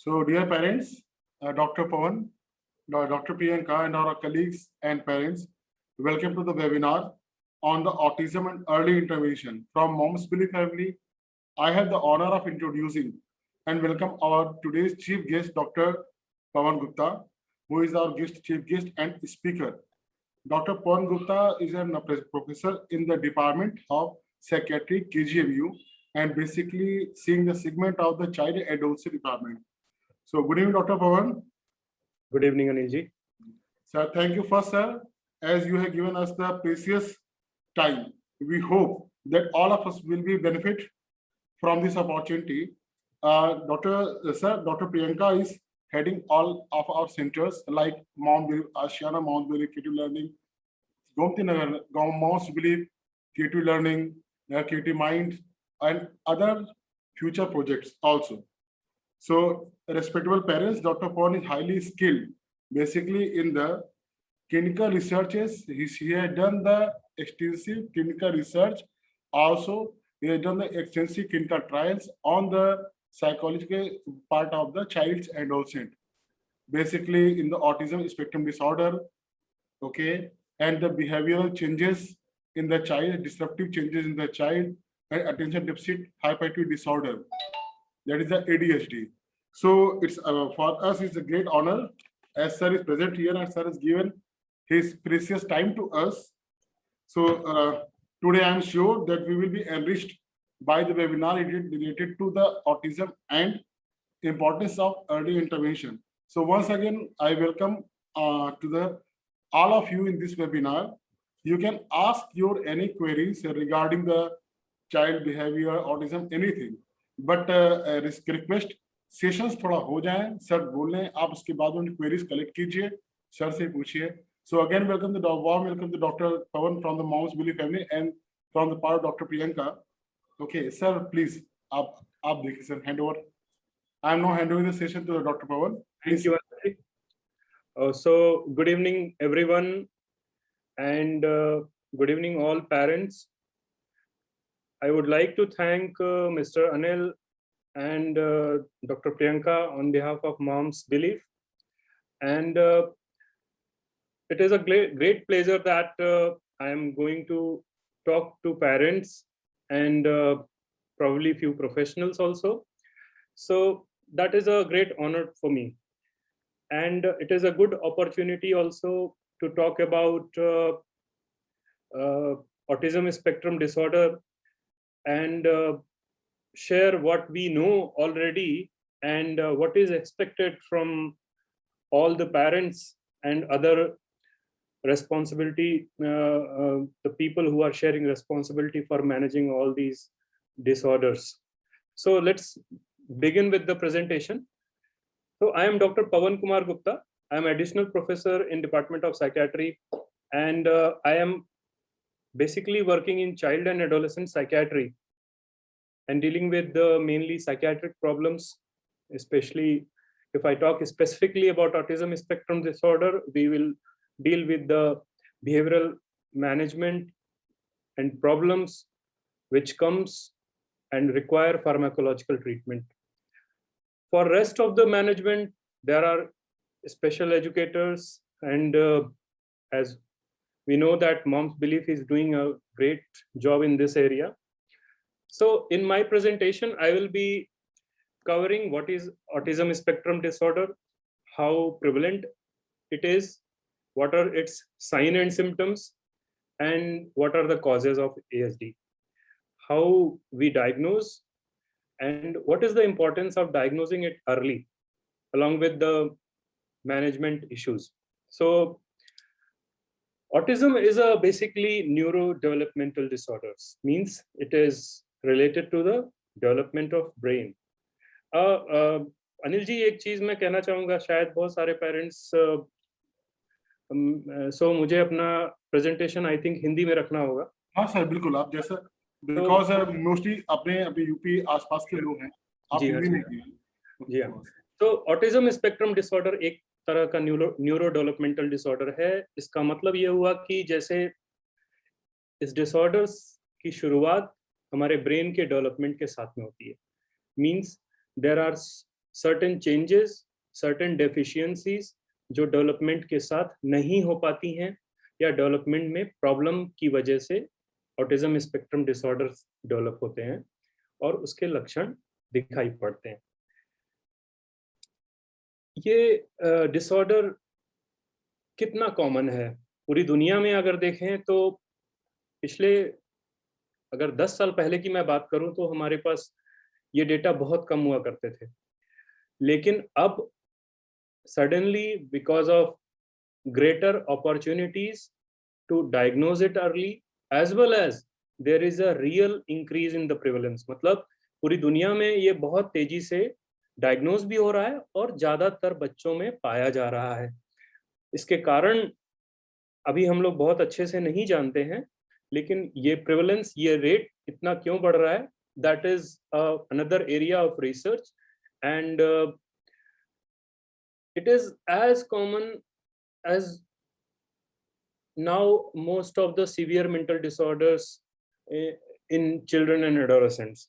So, dear parents, Dr. Pawan, Dr. Priyanka, and our colleagues and parents, welcome to the webinar on the autism and early intervention. From Mom's Billy family, I have the honor of introducing and welcome our today's chief guest, Dr. Pawan Gupta, who is our chief guest and speaker. Dr. Pawan Gupta is a professor in the Department of Psychiatry, KGMU, and basically seeing the segment of the Child and Adolescent Department. So, good evening, Dr. Pawan. Good evening, Anilji. Sir, thank you first, sir, as you have given us the precious time. We hope that all of us will be benefit from this opportunity. Dr. Priyanka is heading all of our centers like Mount Belief, Ashiana Mount Belief, K2 Learning, Gomti Nagar, Mount Belief, K2 Learning, K2 Mind, and other future projects also. So, respectable parents, Dr. Pawan is highly skilled, basically in the clinical researches. He had done the extensive clinical research. Also, he has done the extensive clinical trials on the psychological part of the child and adolescent, basically in the autism spectrum disorder, okay, and the behavioral changes in the child, disruptive changes in the child, and attention deficit hyperactivity disorder. That is the ADHD. So it's for us, it's a great honor as sir is present here and sir has given his precious time to us. So today I'm sure that we will be enriched by the webinar related to the autism and importance of early intervention. So once again, I welcome to the all of you in this webinar. You can ask your any queries regarding the child behavior, autism, anything. But request sessions थोड़ा हो जाए, sir बोल लें, आप उसके बाद उन queries collect कीजिए, सर से पूछिए. So again, welcome to Dr. Pawan from the Moms Billy family and from the part of Dr. Priyanka. Okay, sir, please, आप देखिए sir, hand over. I am now handing the session to Dr. Pawan. Thank you. So good evening, everyone, and good evening, all parents. I would like to thank Mr. Anil and Dr. Priyanka on behalf of Moms Belief, and it is a great pleasure that I am going to talk to parents and probably few professionals also. So that is a great honor for me, and it is a good opportunity also to talk about autism spectrum disorder and share what we know already and what is expected from all the parents and other responsibility, the people who are sharing responsibility for managing all these disorders. So let's begin with the presentation. So I am Dr. Pawan Kumar Gupta. I am additional professor in Department of Psychiatry, and I am basically working in child and adolescent psychiatry and dealing with the mainly psychiatric problems, especially if I talk specifically about autism spectrum disorder, we will deal with the behavioral management and problems which comes and require pharmacological treatment. For rest of the management, there are special educators, and as we know that Moms Belief is doing a great job in this area. So in my presentation, I will be covering what is autism spectrum disorder, how prevalent it is, what are its signs and symptoms, and what are the causes of ASD, how we diagnose, and what is the importance of diagnosing it early, along with the management issues. So autism is a basically neurodevelopmental disorders, means it is related to the development of brain. Anil ji, एक चीज मैं कहना चाहूंगा, शायद बहुत सारे parents so मुझे अपना प्रेजेंटेशन आई थिंक हिंदी में रखना होगा. हाँ सर, बिल्कुल, आप जैसा, बिकॉज मोस्टली अपने अभी यूपी आसपास के लोग हैं, आप हिंदी में कीजिए. जी हाँ. तो ऑटिज्म स्पेक्ट्रम डिसऑर्डर एक तरह का न्यूरो डेवलपमेंटल डिसऑर्डर है. इसका मतलब ये हुआ कि जैसे इस डिसऑर्डर्स की शुरुआत हमारे ब्रेन के डेवलपमेंट के साथ में होती है. Means there are certain changes, certain deficiencies जो डेवलपमेंट के साथ नहीं हो पाती हैं या डेवलपमेंट में प्रॉब्लम की वजह से ऑटिज्म स्पेक्ट्रम डिसऑर्डर्स डेवलप होते हैं और उसके लक्षण दिखाई पड़ते हैं। ये डिसऑर्डर कितना कॉमन है पूरी दुनिया में अगर देखें तो पिछले अगर 10 साल पहले की मैं बात करूं तो हमारे पास ये डेटा बहुत कम हुआ करते थे, लेकिन अब suddenly because of greater opportunities to diagnose it early as well as there is a real increase in the prevalence। मतलब पूरी दुनिया में ये बहुत तेजी से डायग्नोज भी हो रहा है और ज्यादातर बच्चों में पाया जा रहा है। इसके कारण अभी हम लोग बहुत अच्छे से नहीं जानते हैं, लेकिन ये प्रिवलेंस, ये रेट इतना क्यों बढ़ रहा है, that is another area of research and it is as common as now most of the severe mental disorders in children and adolescents।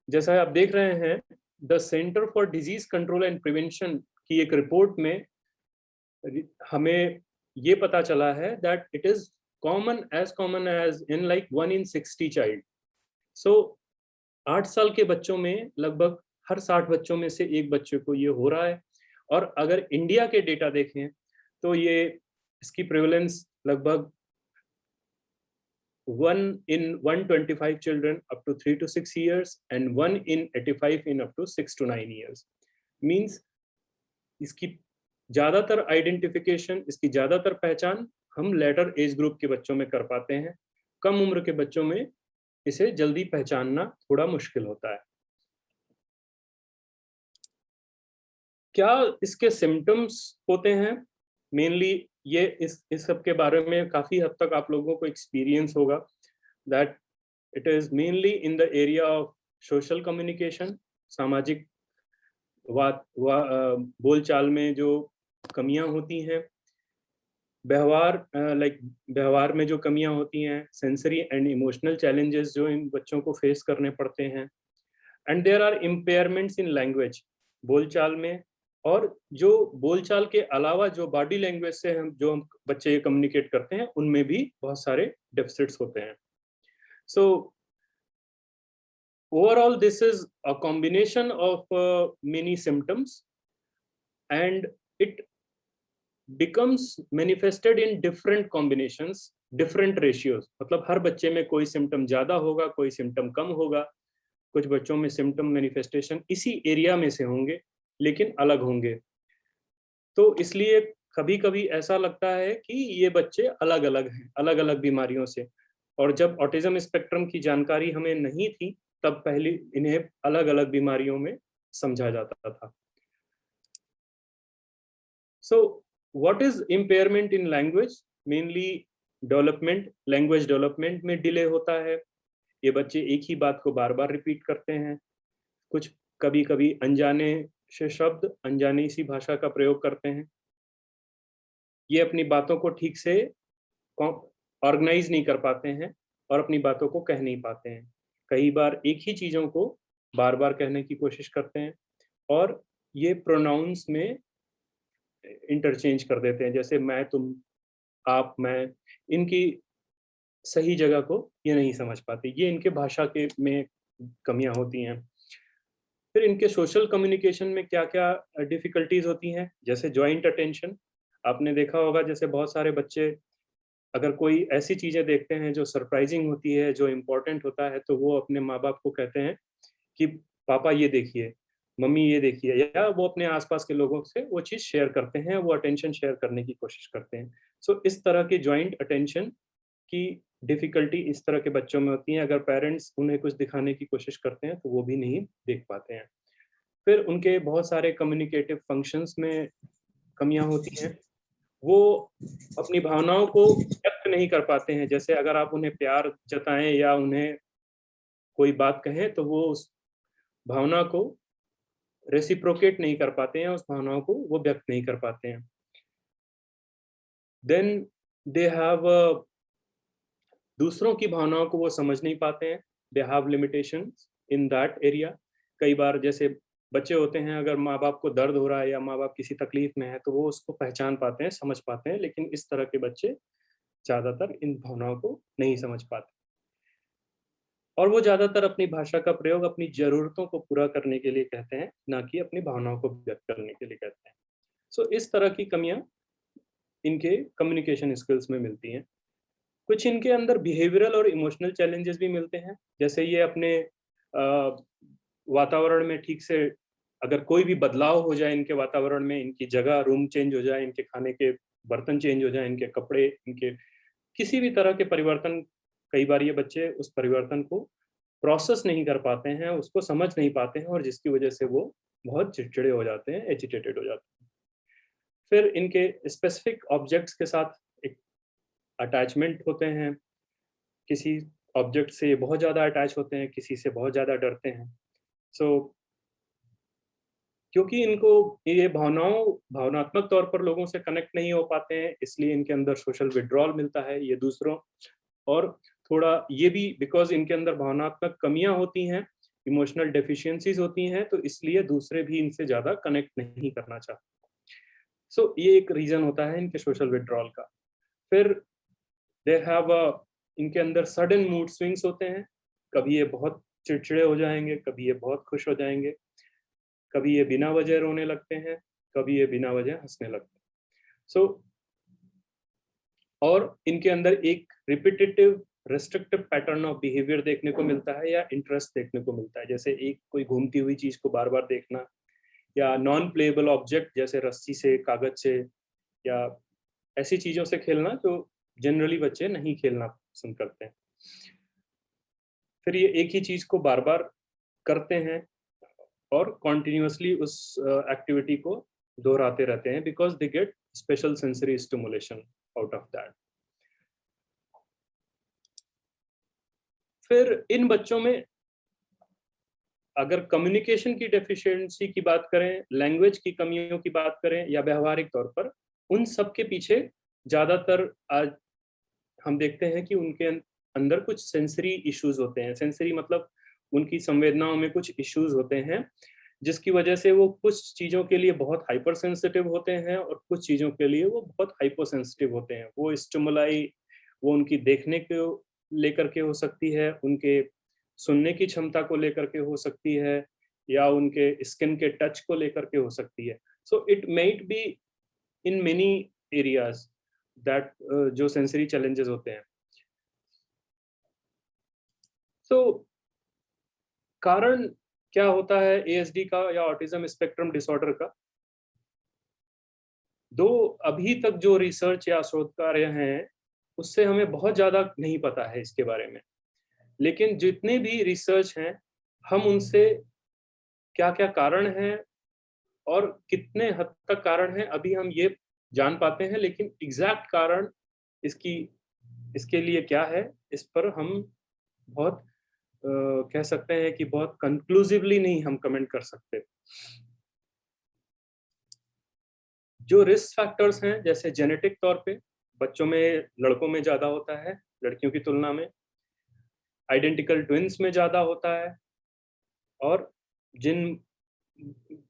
जैसा आप देख रहे हैं, the centre for disease control and prevention की एक रिपोर्ट में हमें ये पता चला है that it is common age in like 1 in 60 child. So 8 साल के बच्चों में लगभग हर 60 बच्चों में से एक बच्चे को ये हो रहा है। और अगर इंडिया के डेटा देखें तो ये इसकी प्रेवलेंस लगभग 1 in 125 children up to 3 to 6 years and 1 in 85 in up to 6 to 9 years। Means इसकी ज्यादातर आइडेंटिफिकेशन, इसकी ज्यादातर पहचान हम लेटर एज ग्रुप के बच्चों में कर पाते हैं। कम उम्र के बच्चों में इसे जल्दी पहचानना थोड़ा मुश्किल होता है। क्या इसके सिम्टम्स होते हैं? मेनली ये इस सब के बारे में काफी हद तक आप लोगों को एक्सपीरियंस होगा that it is mainly in the area of social communication. सामाजिक बोलचाल में जो कमियां होती हैं, व्यवहार में जो कमियां होती हैं, सेंसरी एंड इमोशनल चैलेंजेस जो इन बच्चों को फेस करने पड़ते हैं, and there are impairments in language, बोलचाल में। और जो बोलचाल के अलावा जो बॉडी लैंग्वेज से हम बच्चे कम्युनिकेट करते हैं उनमें भी बहुत सारे डेफिसिट्स होते हैं। So overall this is a combination of many symptoms and it becomes manifested in different combinations, different ratios। मतलब हर बच्चे में कोई सिम्टम ज्यादा होगा, कोई सिम्टम कम होगा, कुछ बच्चों में सिम्टम मैनिफेस्टेशन इसी एरिया में से होंगे लेकिन अलग होंगे। तो इसलिए कभी कभी ऐसा लगता है कि ये बच्चे अलग अलग हैं, अलग अलग बीमारियों से। और जब ऑटिज्म स्पेक्ट्रम की जानकारी हमें नहीं थी तब पहले इन्हें अलग अलग बीमारियों में समझा जाता था। So what is impairment in language? Mainly development, language development में डिले होता है। ये बच्चे एक ही बात को बार बार रिपीट करते हैं, कुछ कभी कभी अनजाने से शब्द, अनजानी सी भाषा का प्रयोग करते हैं। ये अपनी बातों को ठीक से ऑर्गेनाइज नहीं कर पाते हैं और अपनी बातों को कह नहीं पाते हैं। कई बार एक ही चीजों को बार बार कहने की कोशिश करते हैं और ये प्रोनाउंस में इंटरचेंज कर देते हैं, जैसे मैं, तुम, आप, मैं। इनकी सही जगह को ये नहीं समझ पाते। ये इनके भाषा के में कमियां होती हैं। फिर इनके सोशल कम्युनिकेशन में क्या क्या डिफिकल्टीज होती हैं, जैसे जॉइंट अटेंशन। आपने देखा होगा जैसे बहुत सारे बच्चे अगर कोई ऐसी चीजें देखते हैं जो सरप्राइजिंग होती है, जो इम्पोर्टेंट होता है, तो वो अपने माँ बाप को कहते हैं कि पापा ये देखिए, मम्मी ये देखिए, या वो अपने आसपास के लोगों से वो चीज शेयर करते हैं, वो अटेंशन शेयर करने की कोशिश करते हैं। सो इस तरह की जॉइंट अटेंशन की डिफिकल्टी इस तरह के बच्चों में होती है। अगर पेरेंट्स उन्हें कुछ दिखाने की कोशिश करते हैं तो वो भी नहीं देख पाते हैं। फिर उनके बहुत सारे कम्युनिकेटिव फंक्शंस में कमियां होती हैं। वो अपनी भावनाओं को व्यक्त नहीं कर पाते हैं। जैसे अगर आप उन्हें प्यार जताएं या उन्हें कोई बात कहें तो वो उस भावना को रेसिप्रोकेट नहीं कर पाते हैं, उस भावनाओं को वो व्यक्त नहीं कर पाते हैं। देन दे हैव दूसरों की भावनाओं को वो समझ नहीं पाते हैं। They have limitations in that area. कई बार जैसे बच्चे होते हैं, अगर माँ बाप को दर्द हो रहा है या माँ बाप किसी तकलीफ में है तो वो उसको पहचान पाते हैं, समझ पाते हैं, लेकिन इस तरह के बच्चे ज़्यादातर इन भावनाओं को नहीं समझ पाते। और वो ज़्यादातर अपनी भाषा का प्रयोग अपनी ज़रूरतों को पूरा करने के लिए कहते हैं, ना कि अपनी भावनाओं को व्यक्त करने के लिए कहते हैं। सो इस तरह की कमियाँ इनके कम्युनिकेशन स्किल्स में मिलती हैं। कुछ इनके अंदर बिहेवियरल और इमोशनल चैलेंजेस भी मिलते हैं, जैसे ये अपने अ, वातावरण में ठीक से अगर कोई भी बदलाव हो जाए इनके वातावरण में, इनकी जगह रूम चेंज हो जाए, इनके खाने के बर्तन चेंज हो जाए, इनके कपड़े, इनके किसी भी तरह के परिवर्तन, कई बार ये बच्चे उस परिवर्तन को प्रोसेस नहीं कर पाते हैं, उसको समझ नहीं पाते हैं और जिसकी वजह से वो बहुत चिड़चिड़े हो जाते हैं, एजिटेटेड हो जाते हैं। फिर इनके स्पेसिफिक ऑब्जेक्ट्स के साथ एक अटैचमेंट होते हैं, किसी ऑब्जेक्ट से बहुत ज़्यादा अटैच होते हैं, किसी से बहुत ज़्यादा डरते हैं। सो क्योंकि इनको ये भावनात्मक तौर पर लोगों से कनेक्ट नहीं हो पाते हैं, इसलिए इनके अंदर सोशल विथड्रॉल मिलता है, ये दूसरों और थोड़ा ये भी बिकॉज़ इनके अंदर भावनात्मक कमियाँ होती हैं, इमोशनल डेफिशिएंसीज़ होती हैं, तो इसलिए दूसरे भी इनसे ज़्यादा कनेक्ट नहीं करना चाहते। सो ये एक रीज़न होता है इनके सोशल विथड्रॉल का। फिर दे हैव इनके अंदर सडन मूड स्विंग्स होते हैं, कभी ये बहुत चिड़चिड़े हो जाएँगे, कभी ये बहुत खुश हो जाएँगे, कभी ये बिना वजह रोने लगते हैं, कभी ये बिना वजह हँसने लगते हैं। सो और इनके अंदर एक repetitive restrictive pattern of behaviour देखने को मिलता है या इंटरेस्ट देखने को मिलता है, जैसे एक कोई घूमती हुई चीज को बार बार देखना या नॉन प्लेएबल ऑब्जेक्ट जैसे रस्सी से, कागज से या ऐसी चीजों से खेलना जो जनरली बच्चे नहीं खेलना पसंद करते हैं। फिर ये एक ही चीज को बार बार करते हैं और कॉन्टिन्यूसली उस एक्टिविटी को दोहराते रहते हैं because they get special sensory stimulation out of that. फिर इन बच्चों में अगर कम्युनिकेशन की डेफिशिएंसी की बात करें, लैंग्वेज की कमियों की बात करें या व्यावहारिक तौर पर, उन सब के पीछे ज़्यादातर आज हम देखते हैं कि उनके अंदर कुछ सेंसरी इश्यूज होते हैं। सेंसरी मतलब उनकी संवेदनाओं में कुछ इश्यूज होते हैं, जिसकी वजह से वो कुछ चीज़ों के लिए बहुत हाइपर सेंसिटिव होते हैं और कुछ चीज़ों के लिए वो बहुत हाइपर सेंसिटिव होते हैं। वो स्टिमुलाई वो उनकी देखने को लेकर के हो सकती है, उनके सुनने की क्षमता को लेकर के हो सकती है या उनके स्किन के टच को लेकर के हो सकती है। So it might be in many areas that जो सेंसरी चैलेंजेस होते हैं। तो कारण क्या होता है एएसडी का या ऑटिज्म स्पेक्ट्रम डिसऑर्डर का? दो अभी तक जो रिसर्च या शोध कार्य हैं, उससे हमें बहुत ज़्यादा नहीं पता है इसके बारे में। लेकिन जितने भी रिसर्च हैं, हम उनसे क्या-क्या कारण हैं और कितने हद तक कारण हैं, अभी हम ये जान पाते हैं, लेकिन एग्ज़ैक्ट कारण इसकी इसके लिए क्या है, इस पर हम बहुत कह सकते हैं कि बहुत कंक्लूसिवली नहीं हम कमेंट कर सकते। जो रिस्क फैक्टर्स हैं, जैसे जेनेटिक तौर पे, बच्चों में लड़कों में ज़्यादा होता है, लड़कियों की तुलना में। आइडेंटिकल ट्विन्स में ज़्यादा होता है और जिन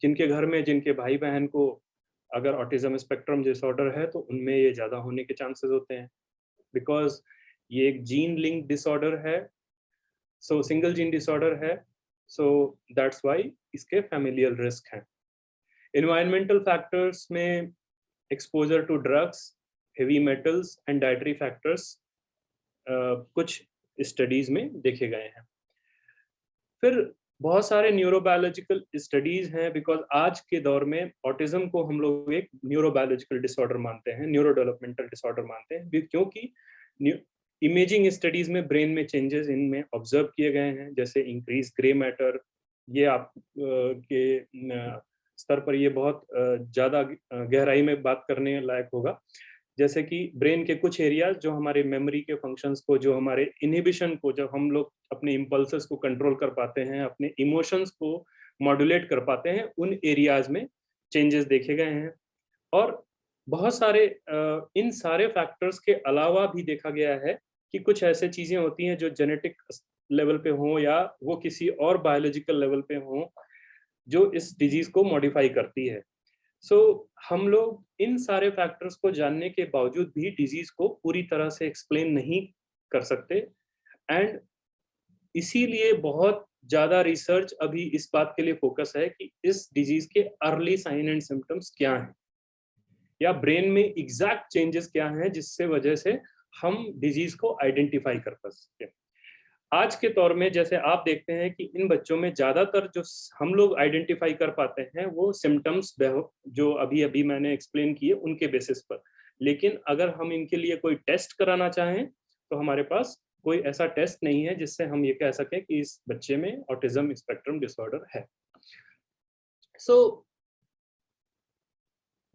जिनके घर में जिनके भाई-बहन को अगर ऑटिज़्म स्पेक्ट्रम डिसऑर्डर है, तो उनमें ये ज़्यादा होने के चांसेस होते हैं। बिकॉज़ ये एक जीन लिंक्ड डिसऑर्डर है, सो सिंगल जीन डिसऑर्डर है, सो दैट्स व्हाई इसके फ़ैमिलियल रिस्क हैं। एनवायरमेंटल फैक्टर्स में exposure to drugs, heavy metals and dietary factors कुछ स्टडीज़ में देखे गए हैं। फिर बहुत सारे न्यूरोबायोलॉजिकल स्टडीज़ हैं बिकॉज़ आज के दौर में ऑटिज़्म को हम लोग एक न्यूरोबायोलॉजिकल डिसऑर्डर मानते हैं, न्यूरो डेवलपमेंटल डिसऑर्डर मानते हैं क्योंकि न्यू इमेजिंग स्टडीज़ में ब्रेन में चेंजेस इनमें ऑब्जर्व किए गए हैं, जैसे इंक्रीज़ ग्रे मैटर। ये आप के स्तर पर ये बहुत ज़्यादा गहराई में बात करने लायक होगा। जैसे कि ब्रेन के कुछ एरियाज जो हमारे मेमोरी के फंक्शंस को, जो हमारे इनहिबिशन को, जब हम लोग अपने इम्पल्सेस को कंट्रोल कर पाते हैं, अपने इमोशंस को मॉड्यूलेट कर पाते हैं, उन एरियाज में चेंजेस देखे गए हैं। और बहुत सारे इन सारे फैक्टर्स के अलावा भी देखा गया है कि कुछ ऐसे चीजें होती हैं जो जेनेटिक लेवल पे हों या वो किसी और बायोलॉजिकल लेवल पे हों, जो इस डिजीज को मॉडिफाई करती है। सो हम लोग इन सारे फैक्टर्स को जानने के बावजूद भी डिजीज को पूरी तरह से एक्सप्लेन नहीं कर सकते, एंड इसीलिए बहुत ज्यादा रिसर्च अभी इस बात के लिए फोकस है कि इस डिजीज के अर्ली साइन एंड सिम्टम्स क्या हैं, या ब्रेन में एग्जैक्ट चेंजेस क्या हैं जिससे वजह से हम डिजीज को आइडेंटिफाई कर पा सकें। आज के दौर में जैसे आप देखते हैं कि इन बच्चों में ज्यादातर जो हम लोग आइडेंटिफाई कर पाते हैं वो सिम्टम्स जो अभी अभी मैंने एक्सप्लेन किए उनके बेसिस पर। लेकिन अगर हम इनके लिए कोई टेस्ट कराना चाहें तो हमारे पास कोई ऐसा टेस्ट नहीं है जिससे हम ये कह सकें कि इस बच्चे में ऑटिज्म स्पेक्ट्रम डिसऑर्डर है। सो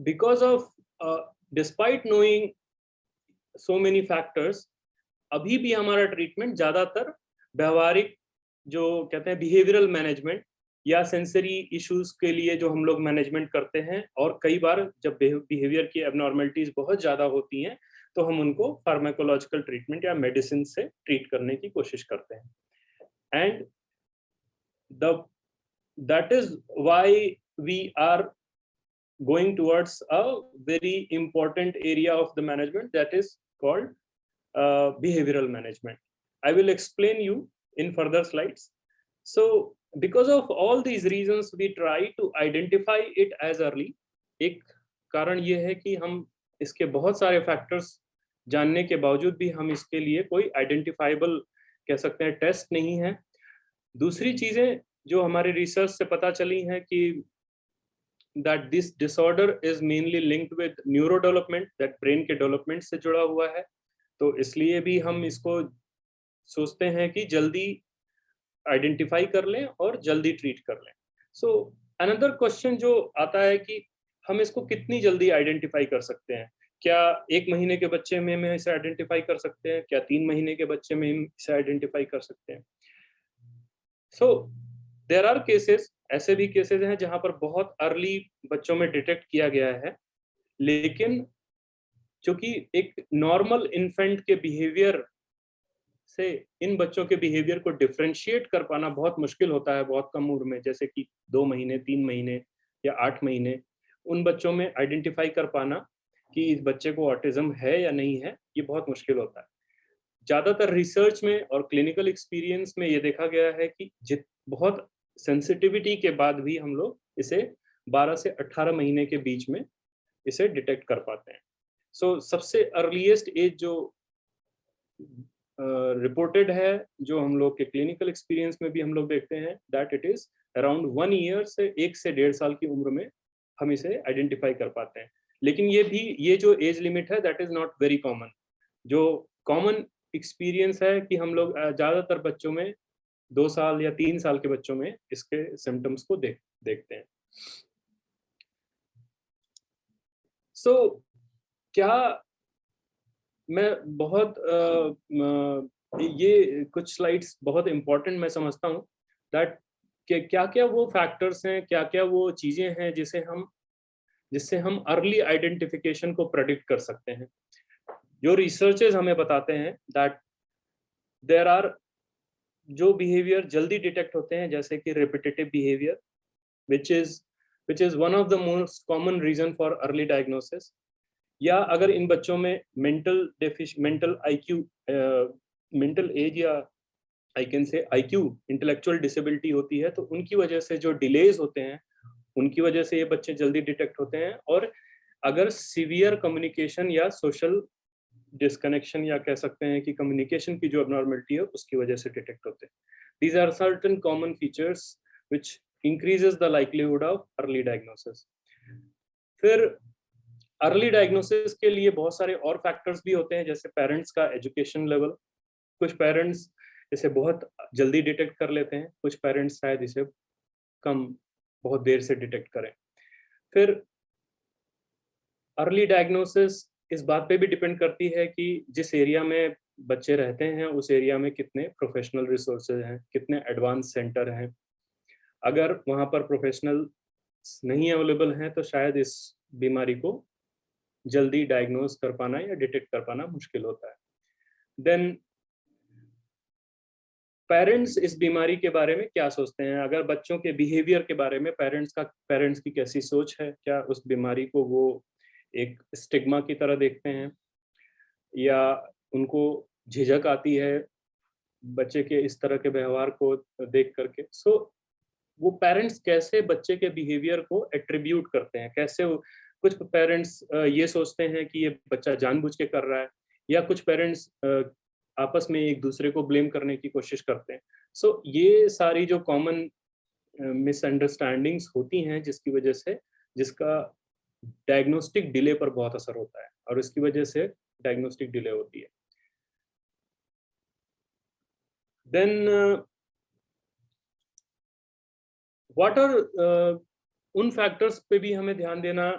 because of despite knowing so many factors, अभी भी हमारा ट्रीटमेंट ज्यादातर व्यवहारिक जो कहते हैं बिहेवियरल मैनेजमेंट या सेंसरी इश्यूज के लिए जो हम लोग मैनेजमेंट करते हैं, और कई बार जब बिहेवियर की एबनॉर्मलिटीज बहुत ज्यादा होती हैं तो हम उनको फार्माकोलॉजिकल ट्रीटमेंट या मेडिसिन से ट्रीट करने की कोशिश करते हैं। And the that is why we are going towards a very important area of the management, that is called behavioral management. I will explain you in further slides. So because of all these reasons we try to identify it as early. एक कारण ये है कि हम इसके बहुत सारे factors जानने के बावजूद भी हम इसके लिए कोई आइडेंटिफाइबल कह सकते हैं टेस्ट नहीं है। दूसरी चीजें जो हमारे रिसर्च से पता चली हैं कि that this disorder is mainly linked with neurodevelopment, that brain के development से जुड़ा हुआ है, तो इसलिए भी हम इसको सोचते हैं कि जल्दी आइडेंटिफाई कर लें और जल्दी ट्रीट कर लें। सो अनदर क्वेश्चन जो आता है कि हम इसको कितनी जल्दी आइडेंटिफाई कर सकते हैं? क्या 1 महीने के बच्चे में हम इसे आइडेंटिफाई कर सकते हैं? क्या 3 महीने के बच्चे में हम इसे आइडेंटिफाई कर सकते हैं? सो देयर आर केसेस, ऐसे भी केसेस हैं जहां पर बहुत अर्ली बच्चों में डिटेक्ट किया गया है, लेकिन चूंकि एक नॉर्मल इन्फेंट के बिहेवियर से इन बच्चों के बिहेवियर को डिफरेंशिएट कर पाना बहुत मुश्किल होता है बहुत कम उम्र में, जैसे कि 2 महीने, 3 महीने या 8 महीने। उन बच्चों में आइडेंटिफाई कर पाना कि इस बच्चे को ऑटिज्म है या नहीं है, ये बहुत मुश्किल होता है। ज्यादातर रिसर्च में और क्लिनिकल एक्सपीरियंस में ये देखा गया है कि बहुत सेंसिटिविटी के बाद भी हम लोग इसे 12 से 18 महीने के बीच में इसे डिटेक्ट कर पाते हैं। सो सबसे अर्लीस्ट एज जो रिपोर्टेड है, जो हम लोग के क्लिनिकल एक्सपीरियंस में भी हम लोग देखते हैं, that it is around 1 year से 1 से 1.5 साल की उम्र में हम इसे आइडेंटिफाई कर पाते हैं। लेकिन ये जो एज लिमिट है that is not very common. जो कॉमन एक्सपीरियंस है कि हम लोग ज्यादातर बच्चों में 2 साल या 3 साल के बच्चों में इसके सिम्टम्स को देखते हैं। सो क्या मैं बहुत ये कुछ स्लाइड्स बहुत इंपॉर्टेंट मैं समझता हूँ, दैट क्या क्या वो फैक्टर्स हैं, क्या क्या वो चीजें हैं जिससे हम अर्ली आइडेंटिफिकेशन को प्रेडिक्ट कर सकते हैं। जो रिसर्चेस हमें बताते हैं दैट देयर आर जो बिहेवियर जल्दी डिटेक्ट होते हैं, जैसे कि repetitive behaviour which is one of the most common reason for early diagnosis, या अगर इन बच्चों में मेंटल आईक्यू, मेंटल एज, या I can say IQ, intellectual disability होती है, तो उनकी वजह से जो डिलेज होते हैं उनकी वजह से ये बच्चे जल्दी डिटेक्ट होते हैं। और अगर सीवियर कम्युनिकेशन या सोशल डिस्कनेक्शन, या कह सकते हैं कि कम्युनिकेशन की जो अबनॉर्मलिटी है उसकी वजह से डिटेक्ट होते हैं। These are certain common features which increases the likelihood of early diagnosis. फिर अर्ली डायग्नोसिस के लिए बहुत सारे और फैक्टर्स भी होते हैं, जैसे पेरेंट्स का एजुकेशन लेवल। कुछ पेरेंट्स इसे बहुत जल्दी डिटेक्ट कर लेते हैं, कुछ पेरेंट्स शायद इसे बहुत देर से डिटेक्ट करें। फिर अर्ली डायग्नोसिस इस बात पे भी डिपेंड करती है कि जिस एरिया में बच्चे रहते हैं उस एरिया में कितने प्रोफेशनल रिसोर्सेज हैं, कितने एडवांस सेंटर हैं। अगर वहाँ पर प्रोफेशनल नहीं अवेलेबल हैं तो शायद इस बीमारी को जल्दी डायग्नोज कर पाना या डिटेक्ट कर पाना मुश्किल होता है। देन पेरेंट्स इस बीमारी के बारे में क्या सोचते हैं? अगर बच्चों के बिहेवियर के बारे में पेरेंट्स की कैसी सोच है? क्या उस बीमारी को वो एक स्टिग्मा की तरह देखते हैं या उनको झिझक आती है बच्चे के इस तरह के व्यवहार को देख करके? सो वो पेरेंट्स कैसे बच्चे के बिहेवियर को एट्रीब्यूट करते हैं? कैसे वो, कुछ पेरेंट्स ये सोचते हैं कि ये बच्चा जानबूझ के कर रहा है, या कुछ पेरेंट्स आपस में एक दूसरे को ब्लेम करने की कोशिश करते हैं। सो ये सारी जो कॉमन मिसअंडरस्टैंडिंग्स होती हैं, जिसकी वजह से, जिसका डायग्नोस्टिक डिले पर बहुत असर होता है और इसकी वजह से डायग्नोस्टिक डिले होती है। देन व्हाट आर उन फैक्टर्स पे भी हमें ध्यान देना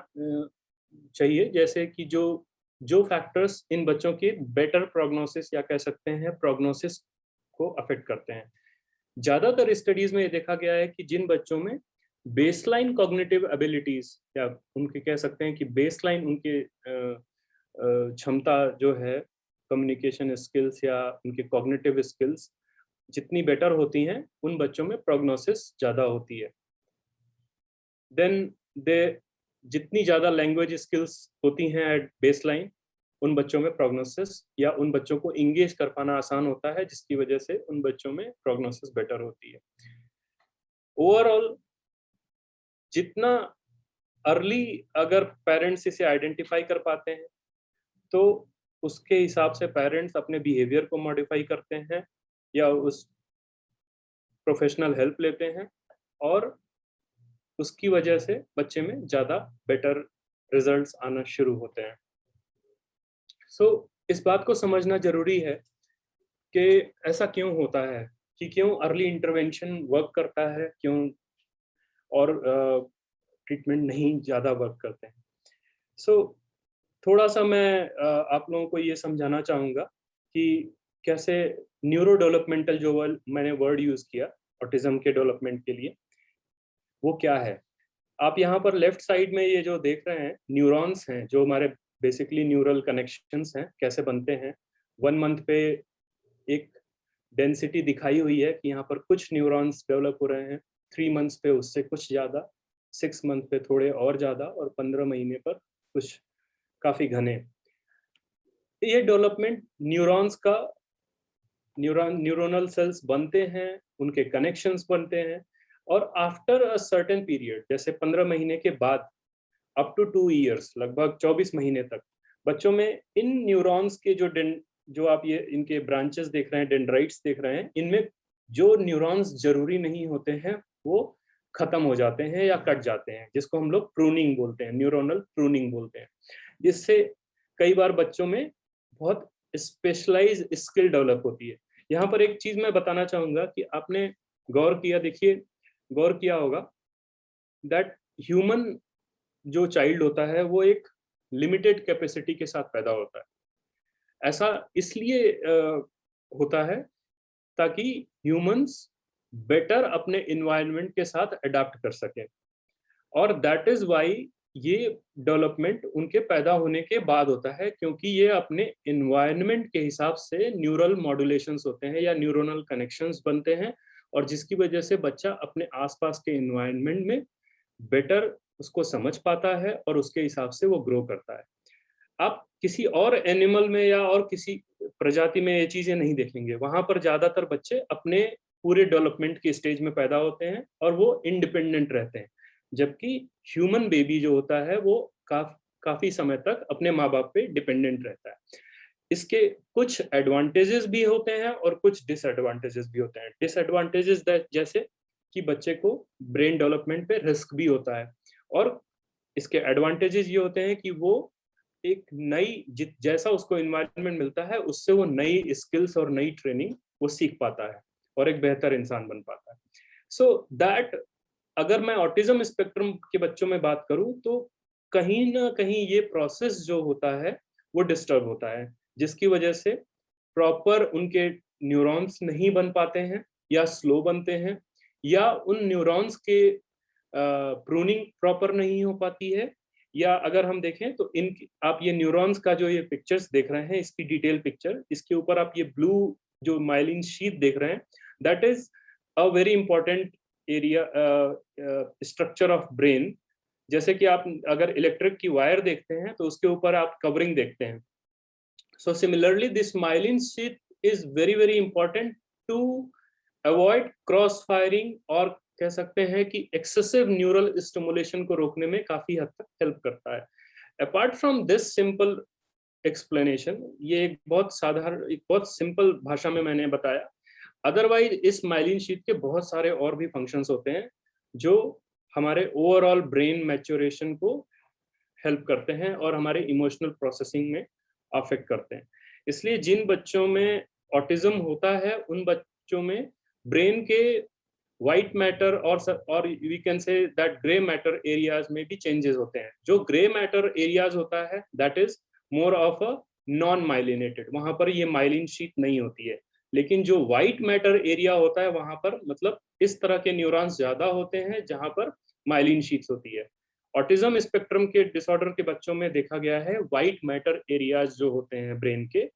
चाहिए, जैसे कि जो जो फैक्टर्स इन बच्चों के बेटर प्रोग्नोसिस या कह सकते हैं प्रोग्नोसिस को अफेक्ट करते हैं। ज्यादातर स्टडीज में ये देखा गया है कि जिन बच्चों में बेसलाइन कॉग्निटिव एबिलिटीज, या उनके कह सकते हैं कि बेसलाइन उनके क्षमता जो है, कम्युनिकेशन स्किल्स या उनके कॉग्निटिव स्किल्स जितनी बेटर होती हैं, उन बच्चों में प्रोग्नोसिस ज्यादा होती है। देन दे जितनी ज्यादा लैंग्वेज स्किल्स होती हैं एट बेसलाइन, उन बच्चों में प्रोग्नोसिस या उन बच्चों को इंगेज कर पाना आसान होता है, जिसकी वजह से उन बच्चों में प्रोग्नोसिस बेटर होती है। ओवरऑल जितना अर्ली अगर पेरेंट्स इसे आइडेंटिफाई कर पाते हैं, तो उसके हिसाब से पेरेंट्स अपने बिहेवियर को मॉडिफाई करते हैं या उस प्रोफेशनल हेल्प लेते हैं, और उसकी वजह से बच्चे में ज़्यादा बेटर रिजल्ट्स आना शुरू होते हैं। सो इस बात को समझना ज़रूरी है कि ऐसा क्यों होता है, कि क्यों अर्ली इंटरवेंशन वर्क करता है, क्यों और ट्रीटमेंट नहीं ज़्यादा वर्क करते हैं। सो थोड़ा सा मैं आप लोगों को ये समझाना चाहूँगा कि कैसे न्यूरो डेवलपमेंटल जो मैंने वर्ड यूज़ किया ऑटिज्म के डेवलपमेंट के लिए, वो क्या है। आप यहाँ पर लेफ्ट साइड में ये जो देख रहे हैं न्यूरॉन्स हैं, जो हमारे बेसिकली न्यूरल कनेक्शंस हैं, कैसे बनते हैं। 1 मंथ पे एक डेंसिटी दिखाई हुई है कि यहाँ पर कुछ न्यूरॉन्स डेवलप हो रहे हैं, 3 मंथ्स पे उससे कुछ ज़्यादा, 6 मंथ पे थोड़े और ज़्यादा, और 15 महीने पर कुछ काफ़ी घने। ये डेवलपमेंट न्यूरॉन्स का, न्यूरोनल सेल्स बनते हैं, उनके कनेक्शंस बनते हैं, और आफ्टर अ सर्टेन पीरियड, जैसे 15 महीने के बाद अप टू 2 इयर्स, लगभग 24 महीने तक, बच्चों में इन न्यूरॉन्स के जो आप ये इनके ब्रांचेस देख रहे हैं, डेंड्राइट्स देख रहे हैं, इनमें जो न्यूरॉन्स जरूरी नहीं होते हैं वो खत्म हो जाते हैं या कट जाते हैं, जिसको हम लोग प्रूनिंग बोलते हैं, न्यूरोनल प्रूनिंग बोलते हैं। जिससे कई बार बच्चों में बहुत स्पेशलाइज स्किल डेवलप होती है। यहाँ पर एक चीज मैं बताना चाहूंगा कि आपने गौर किया, देखिए गौर किया होगा दैट ह्यूमन जो चाइल्ड होता है वो एक लिमिटेड कैपेसिटी के साथ पैदा होता है। ऐसा इसलिए होता है ताकि ह्यूमंस बेटर अपने इन्वायरमेंट के साथ अडाप्ट कर सकें, और दैट इज वाई ये डेवलपमेंट उनके पैदा होने के बाद होता है, क्योंकि ये अपने इन्वायरमेंट के हिसाब से न्यूरल मॉड्यूलेशंस होते हैं या न्यूरोनल कनेक्शंस बनते हैं, और जिसकी वजह से बच्चा अपने आसपास के इन्वायरमेंट में बेटर उसको समझ पाता है और उसके हिसाब से वो ग्रो करता है। आप किसी और एनिमल में या और किसी प्रजाति में ये चीजें नहीं देखेंगे। वहां पर ज्यादातर बच्चे अपने पूरे डेवलपमेंट के स्टेज में पैदा होते हैं और वो इंडिपेंडेंट रहते हैं, जबकि ह्यूमन बेबी जो होता है वो काफी समय तक अपने माँ बाप पे डिपेंडेंट रहता है। इसके कुछ एडवांटेजेस भी होते हैं और कुछ डिसएडवांटेजेस भी होते हैं। डिसएडवांटेजेस जैसे कि बच्चे को ब्रेन डेवलपमेंट पे रिस्क भी होता है, और इसके एडवांटेजेस ये होते हैं कि वो एक नई जैसा उसको इन्वायरमेंट मिलता है उससे वो नई स्किल्स और नई ट्रेनिंग वो सीख पाता है और एक बेहतर इंसान बन पाता है। सो दैट अगर मैं ऑटिज्म स्पेक्ट्रम के बच्चों में बात करूं तो कहीं ना कहीं ये प्रोसेस जो होता है वो डिस्टर्ब होता है, जिसकी वजह से प्रॉपर उनके न्यूरॉन्स नहीं बन पाते हैं या स्लो बनते हैं, या उन न्यूरॉन्स के प्रूनिंग प्रॉपर नहीं हो पाती है। या अगर हम देखें तो इन आप ये न्यूरॉन्स का जो ये पिक्चर्स देख रहे हैं, इसकी डिटेल पिक्चर, इसके ऊपर आप ये ब्लू जो माइलिन शीट देख रहे हैं, that is a very important area structure of brain. जैसे कि आप अगर इलेक्ट्रिक की वायर देखते हैं तो उसके ऊपर आप कवरिंग देखते हैं। So similarly this myelin sheath is very very important to avoid cross firing, और कह सकते हैं कि एक्सेसिव न्यूरल स्टिमुलेशन को रोकने में काफी हद तक हेल्प करता है। Apart from this simple explanation, ये एक बहुत साधारण, एक बहुत सिंपल भाषा में मैंने बताया। अदरवाइज इस माइलिन शीथ के बहुत सारे और भी फंक्शंस होते हैं जो हमारे ओवरऑल ब्रेन मैच्योरेशन को हेल्प करते हैं और हमारे इमोशनल प्रोसेसिंग में अफेक्ट करते हैं। इसलिए जिन बच्चों में ऑटिज्म होता है उन बच्चों में ब्रेन के व्हाइट मैटर और we can say that grey matter areas में भी चेंजेस होते हैं। जो ग्रे मैटर एरियाज होता है that is more of a non myelinated, वहां पर ये माइलिन शीट नहीं होती है। लेकिन जो व्हाइट मैटर एरिया होता है वहां पर मतलब इस तरह के न्यूरॉन्स ज्यादा होते हैं जहां पर माइलिन शीट्स होती है। ऑटिज्म स्पेक्ट्रम के डिसऑर्डर के बच्चों में देखा गया है व्हाइट मैटर एरियाज जो होते हैं ब्रेन के,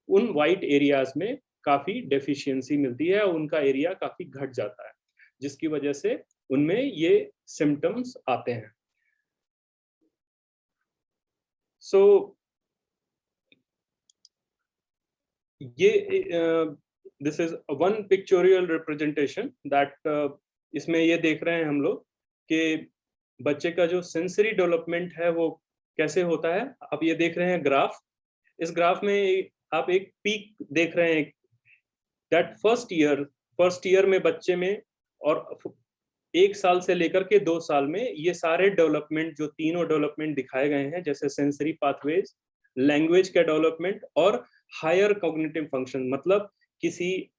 उन व्हाइट एरियाज में काफी डेफिशिएंसी मिलती है, उनका एरिया काफी घट जाता है, जिसकी वजह से उनमें ये सिम्टम्स आते हैं। सो ये this is one pictorial representation that इसमें ये देख रहे हैं हम लोग कि बच्चे का जो सेंसरी डेवलपमेंट है वो कैसे होता है। आप ये देख रहे हैं ग्राफ, इस ग्राफ में आप एक पीक देख रहे हैं दैट फर्स्ट ईयर में बच्चे में, और 1 साल से लेकर के 2 साल में ये सारे डेवलपमेंट, जो तीनों डेवलपमेंट दिखाए गए हैं, जैसे सेंसरी पाथवेज, लैंग्वेज का डेवलपमेंट और हायर कॉग्निटिव फंक्शन, मतलब किसी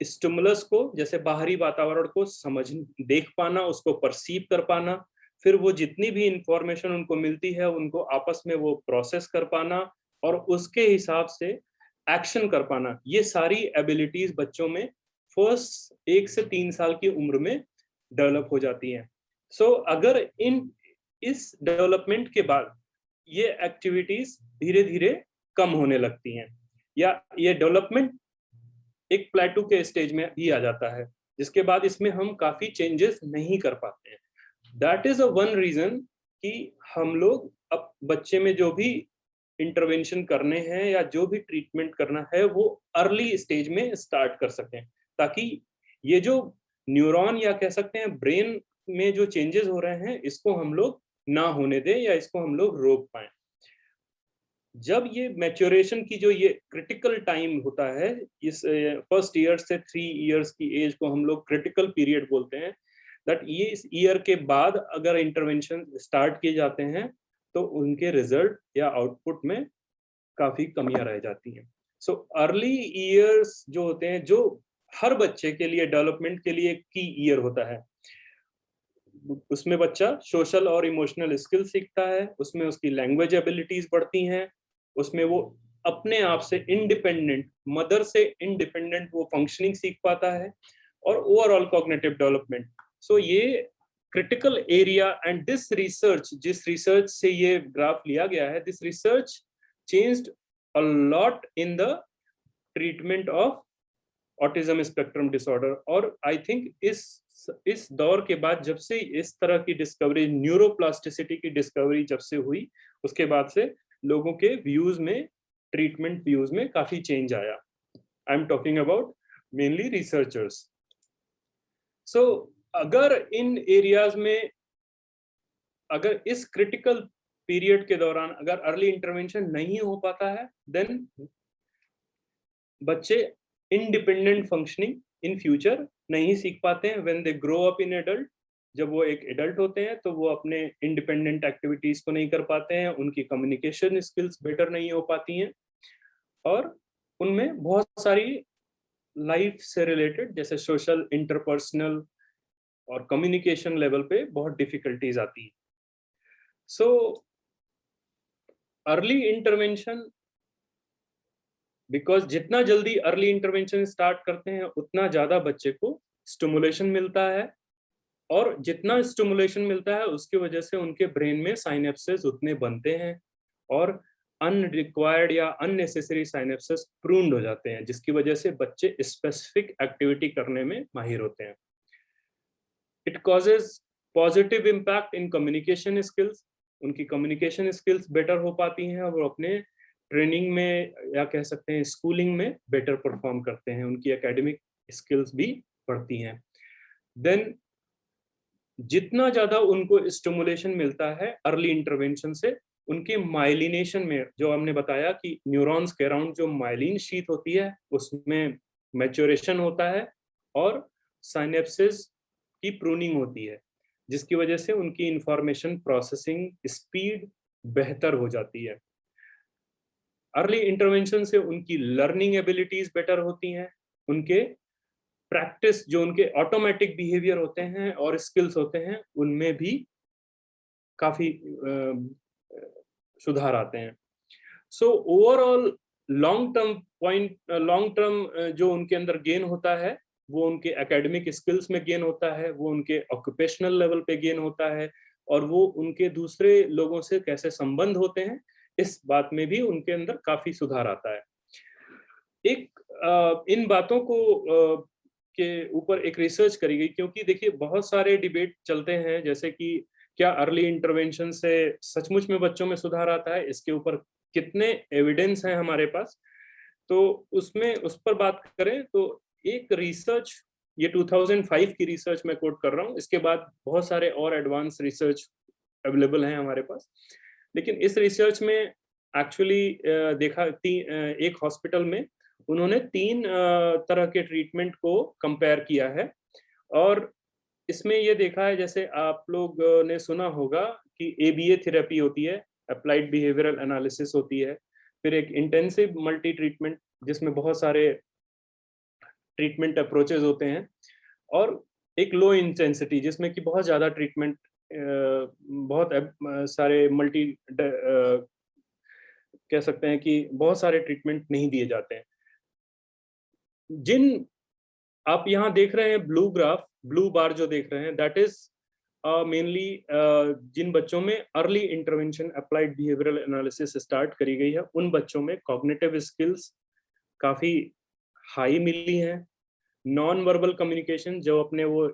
स्टिमुलस को, जैसे बाहरी वातावरण को समझ देख पाना, उसको परसीव कर पाना, फिर वो जितनी भी इंफॉर्मेशन उनको मिलती है उनको आपस में वो प्रोसेस कर पाना और उसके हिसाब से एक्शन कर पाना, ये सारी एबिलिटीज बच्चों में फर्स्ट 1 से 3 साल की उम्र में डेवलप हो जाती हैं। सो अगर इस डेवलपमेंट के बाद ये एक्टिविटीज धीरे धीरे कम होने लगती हैं या ये डेवलपमेंट एक प्लेटू के स्टेज में भी आ जाता है, जिसके बाद इसमें हम काफी चेंजेस नहीं कर पाते हैं। That is a one reason कि हम लोग अब बच्चे में जो भी इंटरवेंशन करने हैं या जो भी ट्रीटमेंट करना है वो अर्ली स्टेज में स्टार्ट कर सकें, ताकि ये जो न्यूरॉन या कह सकते हैं ब्रेन में जो चेंजेस हो रहे हैं इसको हम लोग ना होने दें या इसको हम लोग रोक पाए। जब ये मैच्योरेशन की जो ये क्रिटिकल टाइम होता है, इस फर्स्ट ईयर से 3 इयर्स की एज को हम लोग क्रिटिकल पीरियड बोलते हैं, दैट ये इस ईयर के बाद अगर इंटरवेंशन स्टार्ट किए जाते हैं तो उनके रिजल्ट या आउटपुट में काफी कमियां रह जाती हैं। सो अर्ली ईयर्स जो होते हैं, जो हर बच्चे के लिए डेवलपमेंट के लिए की ईयर होता है, उसमें बच्चा सोशल और इमोशनल स्किल सीखता है, उसमें उसकी लैंग्वेज एबिलिटीज बढ़ती हैं, उसमें वो अपने आप से इंडिपेंडेंट, मदर से इंडिपेंडेंट वो फंक्शनिंग सीख पाता है और ओवरऑल कॉग्निटिव डेवलपमेंट। सो ये critical area and this research, जिस रिसर्च से ये ग्राफ लिया गया है, this research changed a lot in the treatment of autism spectrum disorder. और आई थिंक इस दौर के बाद जब से इस तरह की डिस्कवरी, न्यूरोप्लास्टिसिटी की डिस्कवरी जब से हुई, उसके बाद से लोगों के व्यूज में, ट्रीटमेंट व्यूज में काफी चेंज आया। I am talking about mainly researchers. So अगर इन एरियाज में, अगर इस क्रिटिकल पीरियड के दौरान अगर अर्ली इंटरवेंशन नहीं हो पाता है, देन बच्चे इंडिपेंडेंट फंक्शनिंग इन फ्यूचर नहीं सीख पाते हैं। When they grow up in adult, जब वो एक एडल्ट होते हैं तो वो अपने इंडिपेंडेंट एक्टिविटीज को नहीं कर पाते हैं, उनकी कम्युनिकेशन स्किल्स बेटर नहीं हो पाती हैं और उनमें बहुत सारी लाइफ से रिलेटेड, जैसे सोशल, इंटरपर्सनल और कम्युनिकेशन लेवल पे बहुत डिफिकल्टीज आती है। सो अर्ली इंटरवेंशन, बिकॉज जितना जल्दी अर्ली इंटरवेंशन स्टार्ट करते हैं उतना ज्यादा बच्चे को स्टिमुलेशन मिलता है, और जितना स्टिमुलेशन मिलता है उसकी वजह से उनके ब्रेन में साइनेप्सेस उतने बनते हैं और अनरिक्वायर्ड या अननेसेसरी साइनेप्सेस प्रून्ड हो जाते हैं, जिसकी वजह से बच्चे स्पेसिफिक एक्टिविटी करने में माहिर होते हैं। It causes positive impact in communication skills, उनकी कम्युनिकेशन स्किल्स बेटर हो पाती हैं और वो अपने ट्रेनिंग में या कह सकते हैं स्कूलिंग में बेटर परफॉर्म करते हैं, उनकी एकेडमिक स्किल्स भी बढ़ती हैं। देन जितना ज्यादा उनको स्टिमुलेशन मिलता है अर्ली इंटरवेंशन से, उनके माइलिनेशन में, जो हमने बताया कि न्यूरॉन्स के अराउंड जो माइलिन शीथ होती है उसमें मैच्योरेशन होता है और साइनेप्सिस की प्रूनिंग होती है, जिसकी वजह से उनकी इंफॉर्मेशन प्रोसेसिंग स्पीड बेहतर हो जाती है। अर्ली इंटरवेंशन से उनकी लर्निंग एबिलिटीज बेटर होती हैं, उनके प्रैक्टिस जो उनके ऑटोमेटिक बिहेवियर होते हैं और स्किल्स होते हैं उनमें भी काफी सुधार आते हैं। सो ओवरऑल लॉन्ग टर्म जो उनके अंदर गेन होता है वो उनके एकेडमिक स्किल्स में गेन होता है, वो उनके ऑक्यूपेशनल लेवल पे गेन होता है, और वो उनके दूसरे लोगों से कैसे संबंध होते हैं इस बात में भी उनके अंदर काफी सुधार आता है। इन बातों को के ऊपर एक रिसर्च करी गई, क्योंकि देखिए बहुत सारे डिबेट चलते हैं, जैसे कि क्या अर्ली इंटरवेंशन से सचमुच में बच्चों में सुधार आता है, इसके ऊपर कितने एविडेंस हैं हमारे पास। तो उसमें उस पर बात करें तो एक रिसर्च, ये 2005 की रिसर्च मैं कोट कर रहा हूँ, इसके बाद बहुत सारे और एडवांस रिसर्च अवेलेबल हैं हमारे पास, लेकिन इस रिसर्च में एक्चुअली देखा एक हॉस्पिटल में उन्होंने 3 तरह के ट्रीटमेंट को कंपेयर किया है, और इसमें ये देखा है, जैसे आप लोग ने सुना होगा कि ABA थेरेपी होती है, अप्लाइड बिहेवियरल एनालिसिस होती है, फिर एक इंटेंसिव मल्टी ट्रीटमेंट जिसमें बहुत सारे ट्रीटमेंट अप्रोचेज होते हैं, और एक लो इंटेंसिटी जिसमें कि बहुत ज़्यादा ट्रीटमेंट, बहुत सारे मल्टी कह सकते हैं कि बहुत सारे ट्रीटमेंट नहीं दिए जाते हैं। जिन आप यहाँ देख रहे हैं ब्लू ग्राफ, ब्लू बार जो देख रहे हैं, दैट इज मेनली जिन बच्चों में early intervention applied behavioural analysis start करी गई है, उन बच्चों में कॉग्निटिव स्किल्स काफी हाई मिली हैं। नॉन वर्बल कम्युनिकेशन, जो अपने वो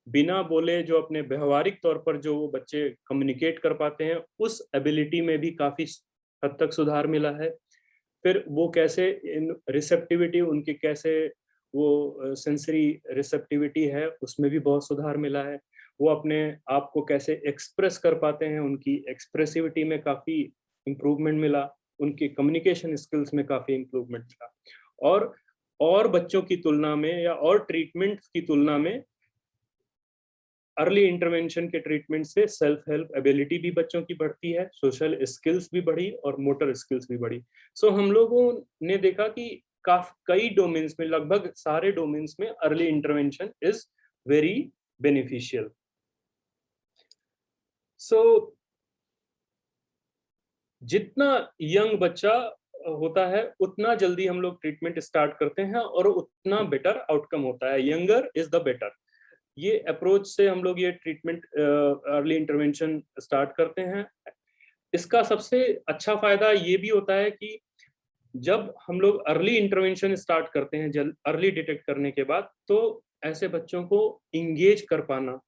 बिना बोले जो अपने व्यवहारिक तौर पर जो वो बच्चे कम्युनिकेट कर पाते हैं, उस एबिलिटी में भी काफी हद तक सुधार मिला है। फिर वो कैसे इन रिसेप्टिविटी उनकी कैसे वो सेंसरी रिसेप्टिविटी है उसमें भी बहुत सुधार मिला है। वो अपने आप को कैसे एक्सप्रेस कर पाते हैं, उनकी एक्सप्रेसिविटी में काफ़ी इम्प्रूवमेंट मिला, उनकी कम्युनिकेशन स्किल्स में काफ़ी इम्प्रूवमेंट मिला। और बच्चों की तुलना में या और ट्रीटमेंट की तुलना में अर्ली इंटरवेंशन के ट्रीटमेंट से सेल्फ हेल्प एबिलिटी भी बच्चों की बढ़ती है, सोशल स्किल्स भी बढ़ी और मोटर स्किल्स भी बढ़ी। सो हम लोगों ने देखा कि कई डोमेन्स में, लगभग सारे डोमेन्स में early intervention is very beneficial. So जितना यंग बच्चा होता है उतना जल्दी हम लोग ट्रीटमेंट स्टार्ट करते हैं और उतना बेटर आउटकम होता है। यंगर इज द बेटर, ये अप्रोच से हम लोग ये ट्रीटमेंट अर्ली इंटरवेंशन स्टार्ट करते हैं। इसका सबसे अच्छा फायदा ये भी होता है कि जब हम लोग अर्ली इंटरवेंशन स्टार्ट करते हैं अर्ली डिटेक्ट करने के बाद, तो ऐसे बच्चों को इंगेज कर पाना,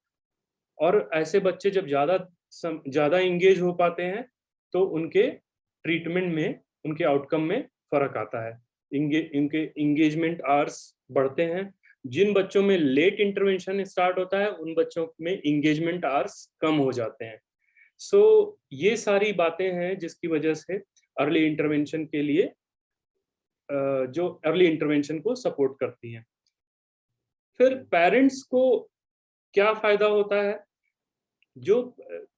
और ऐसे बच्चे जब ज़्यादा इंगेज हो पाते हैं तो उनके ट्रीटमेंट में, उनके आउटकम में फर्क आता है। इनके इंगेजमेंट आवर्स बढ़ते हैं। जिन बच्चों में लेट इंटरवेंशन स्टार्ट होता है उन बच्चों में इंगेजमेंट आवर्स कम हो जाते हैं। सो ये सारी बातें हैं जिसकी वजह से अर्ली इंटरवेंशन के लिए जो अर्ली इंटरवेंशन को सपोर्ट करती हैं। फिर पेरेंट्स को क्या फायदा होता है? जो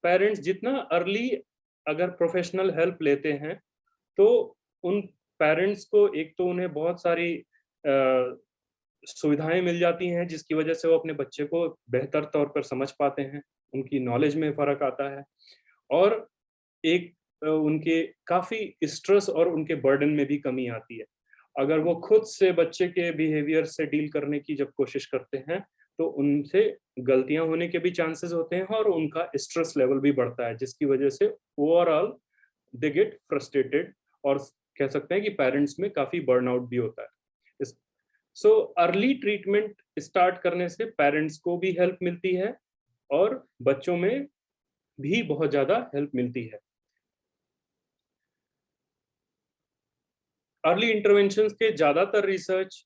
पेरेंट्स जितना अर्ली अगर प्रोफेशनल हेल्प लेते हैं तो उन पेरेंट्स को एक तो उन्हें बहुत सारी सुविधाएं मिल जाती हैं, जिसकी वजह से वो अपने बच्चे को बेहतर तौर पर समझ पाते हैं, उनकी नॉलेज में फर्क आता है, और एक उनके काफी स्ट्रेस और उनके बर्डन में भी कमी आती है। अगर वो खुद से बच्चे के बिहेवियर से डील करने की जब कोशिश करते हैं तो उनसे गलतियां होने के भी चांसेस होते हैं और उनका स्ट्रेस लेवल भी बढ़ता है, जिसकी वजह से ओवरऑल दे गेट फ्रस्ट्रेटेड, और कह सकते हैं कि पेरेंट्स में काफी बर्नआउट भी होता है। सो अर्ली ट्रीटमेंट स्टार्ट करने से पेरेंट्स को भी हेल्प मिलती है और बच्चों में भी बहुत ज्यादा हेल्प मिलती है। अर्ली इंटरवेंशंस के ज्यादातर रिसर्च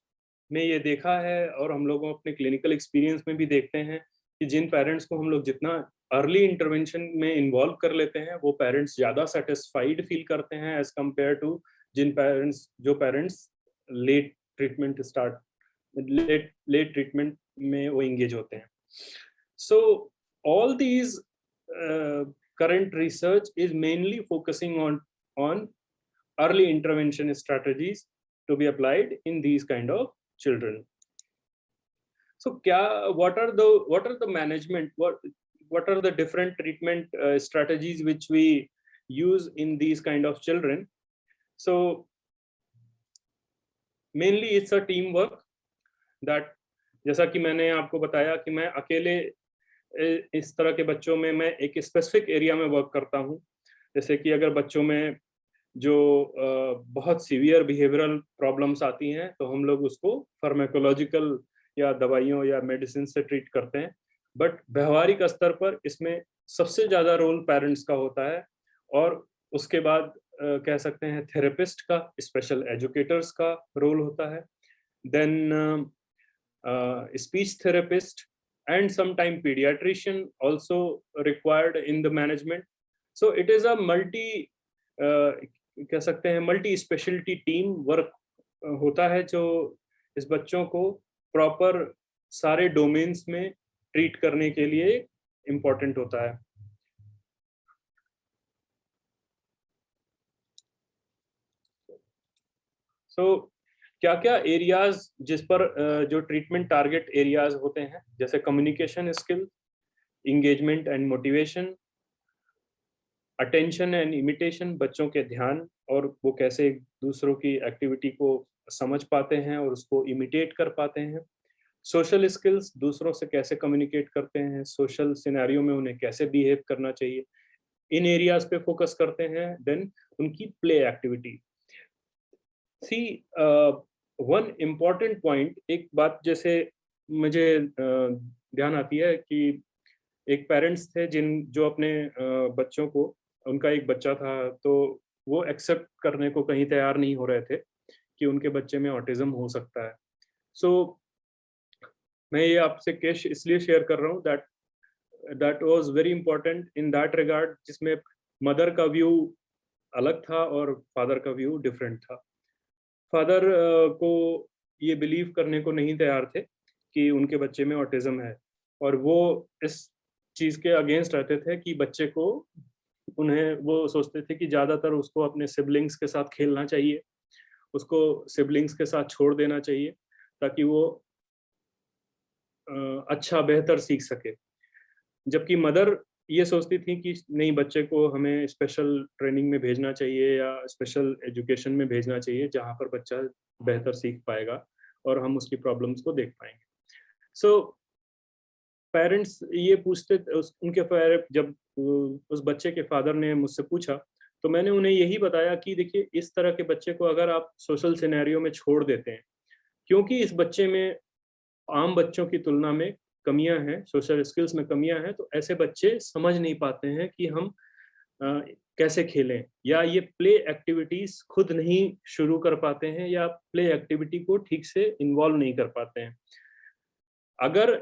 में ये देखा है, और हम लोगों अपने क्लिनिकल एक्सपीरियंस में भी देखते हैं कि जिन पेरेंट्स को हम लोग जितना अर्ली इंटरवेंशन में इन्वॉल्व कर लेते हैं, वो पेरेंट्स ज्यादा सेटिस्फाइड फील करते हैं एज कंपेयर टू जो parents late treatment start late treatment में वो इंगेज होते हैं। So all these current research is mainly focusing on early intervention strategies to be applied in these kind of children. So what are the management, what are the different treatment strategies which we use in these kind of children? So mainly it's a teamwork, that जैसा कि मैंने आपको बताया कि मैं अकेले इस तरह के बच्चों में मैं एक स्पेसिफिक एरिया में वर्क करता हूँ। जैसे कि अगर बच्चों में जो बहुत सीवियर बिहेवियरल प्रॉब्लम्स आती हैं, तो हम लोग उसको फार्माकोलॉजिकल या दवाइयों या मेडिसिन से ट्रीट करते हैं। बट व्यवहारिक स्तर पर इसमें सबसे ज़्यादा रोल पेरेंट्स का होता है, और उसके बाद कह सकते हैं थेरेपिस्ट का, स्पेशल एजुकेटर्स का रोल होता है, then speech therapist, and sometime pediatrician also required in the management. So it is a कह सकते हैं मल्टी स्पेशलिटी टीम वर्क होता है, जो इस बच्चों को प्रॉपर सारे डोमेन्स में ट्रीट करने के लिए इम्पोर्टेंट होता है। So क्या क्या एरियाज जिस पर जो ट्रीटमेंट टारगेट एरियाज होते हैं, जैसे communication skill, engagement and motivation, attention and imitation, बच्चों के ध्यान और वो कैसे दूसरों की एक्टिविटी को समझ पाते हैं और उसको इमिटेट कर पाते हैं, सोशल स्किल्स, दूसरों से कैसे कम्युनिकेट करते हैं, सोशल सिनेरियो में उन्हें कैसे बिहेव करना चाहिए, इन एरियाज पे फोकस करते हैं। देन उनकी प्ले एक्टिविटी। सी वन इम्पॉर्टेंट पॉइंट, एक बात जैसे मुझे ध्यान आती है कि एक पेरेंट्स थे जो अपने बच्चों को, उनका एक बच्चा था, तो वो एक्सेप्ट करने को कहीं तैयार नहीं हो रहे थे कि उनके बच्चे में ऑटिज्म हो सकता है। सो मैं ये आपसे केस इसलिए शेयर कर रहा हूँ that was very important in that regard, जिसमें मदर का व्यू अलग था और फादर का व्यू डिफरेंट था। फादर को ये बिलीव करने को नहीं तैयार थे कि उनके बच्चे में ऑटिज्म है, और वो इस चीज़ के अगेंस्ट रहते थे कि बच्चे को, वो सोचते थे कि ज़्यादातर उसको अपने सिबलिंग्स के साथ खेलना चाहिए, उसको सिबलिंग्स के साथ छोड़ देना चाहिए ताकि वो अच्छा बेहतर सीख सके। जबकि मदर ये सोचती थी कि नहीं, बच्चे को हमें स्पेशल ट्रेनिंग में भेजना चाहिए या स्पेशल एजुकेशन में भेजना चाहिए, जहाँ पर बच्चा बेहतर सीख पाएगा और हम उसकी प्रॉब्लम्स को देख पाएंगे। सो पेरेंट्स ये पूछते, जब उस बच्चे के फादर ने मुझसे पूछा, तो मैंने उन्हें यही बताया कि देखिए, इस तरह के बच्चे को अगर आप सोशल सिनेरियो में छोड़ देते हैं, क्योंकि इस बच्चे में आम बच्चों की तुलना में कमियां हैं, सोशल स्किल्स में कमियां हैं, तो ऐसे बच्चे समझ नहीं पाते हैं कि हम कैसे खेलें, या ये प्ले एक्टिविटीज खुद नहीं शुरू कर पाते हैं, या प्ले एक्टिविटी को ठीक से इन्वॉल्व नहीं कर पाते हैं। अगर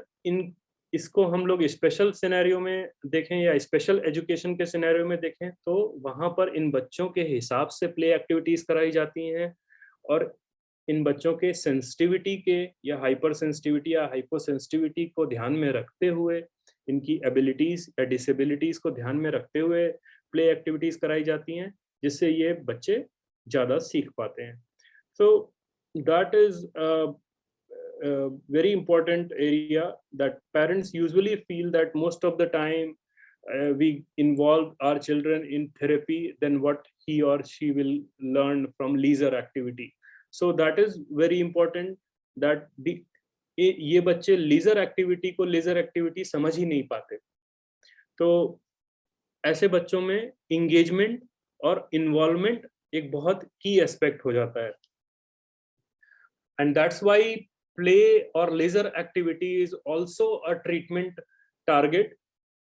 इसको हम लोग स्पेशल सिनेरियो में देखें या स्पेशल एजुकेशन के सिनेरियो में देखें, तो वहां पर इन बच्चों के हिसाब से प्ले एक्टिविटीज कराई जाती हैं, और इन बच्चों के सेंसिटिविटी के या हाइपर सेंसिटिविटी या हाइपो सेंसिटिविटी को ध्यान में रखते हुए, इनकी एबिलिटीज या डिसेबिलिटीज को ध्यान में रखते हुए प्ले एक्टिविटीज कराई जाती हैं, जिससे ये बच्चे ज़्यादा सीख पाते हैं। So that is very important area that parents usually feel that most of the time we involve our children in therapy than what he or she will learn from leisure activity. So that is very important that ये बच्चे leisure activity को leisure activity समझ ही नहीं पाते। तो ऐसे बच्चों में engagement और इन्वॉल्वमेंट एक बहुत की एस्पेक्ट हो जाता है। एंड दैट्स व्हाई प्ले और leisure activity is also a treatment target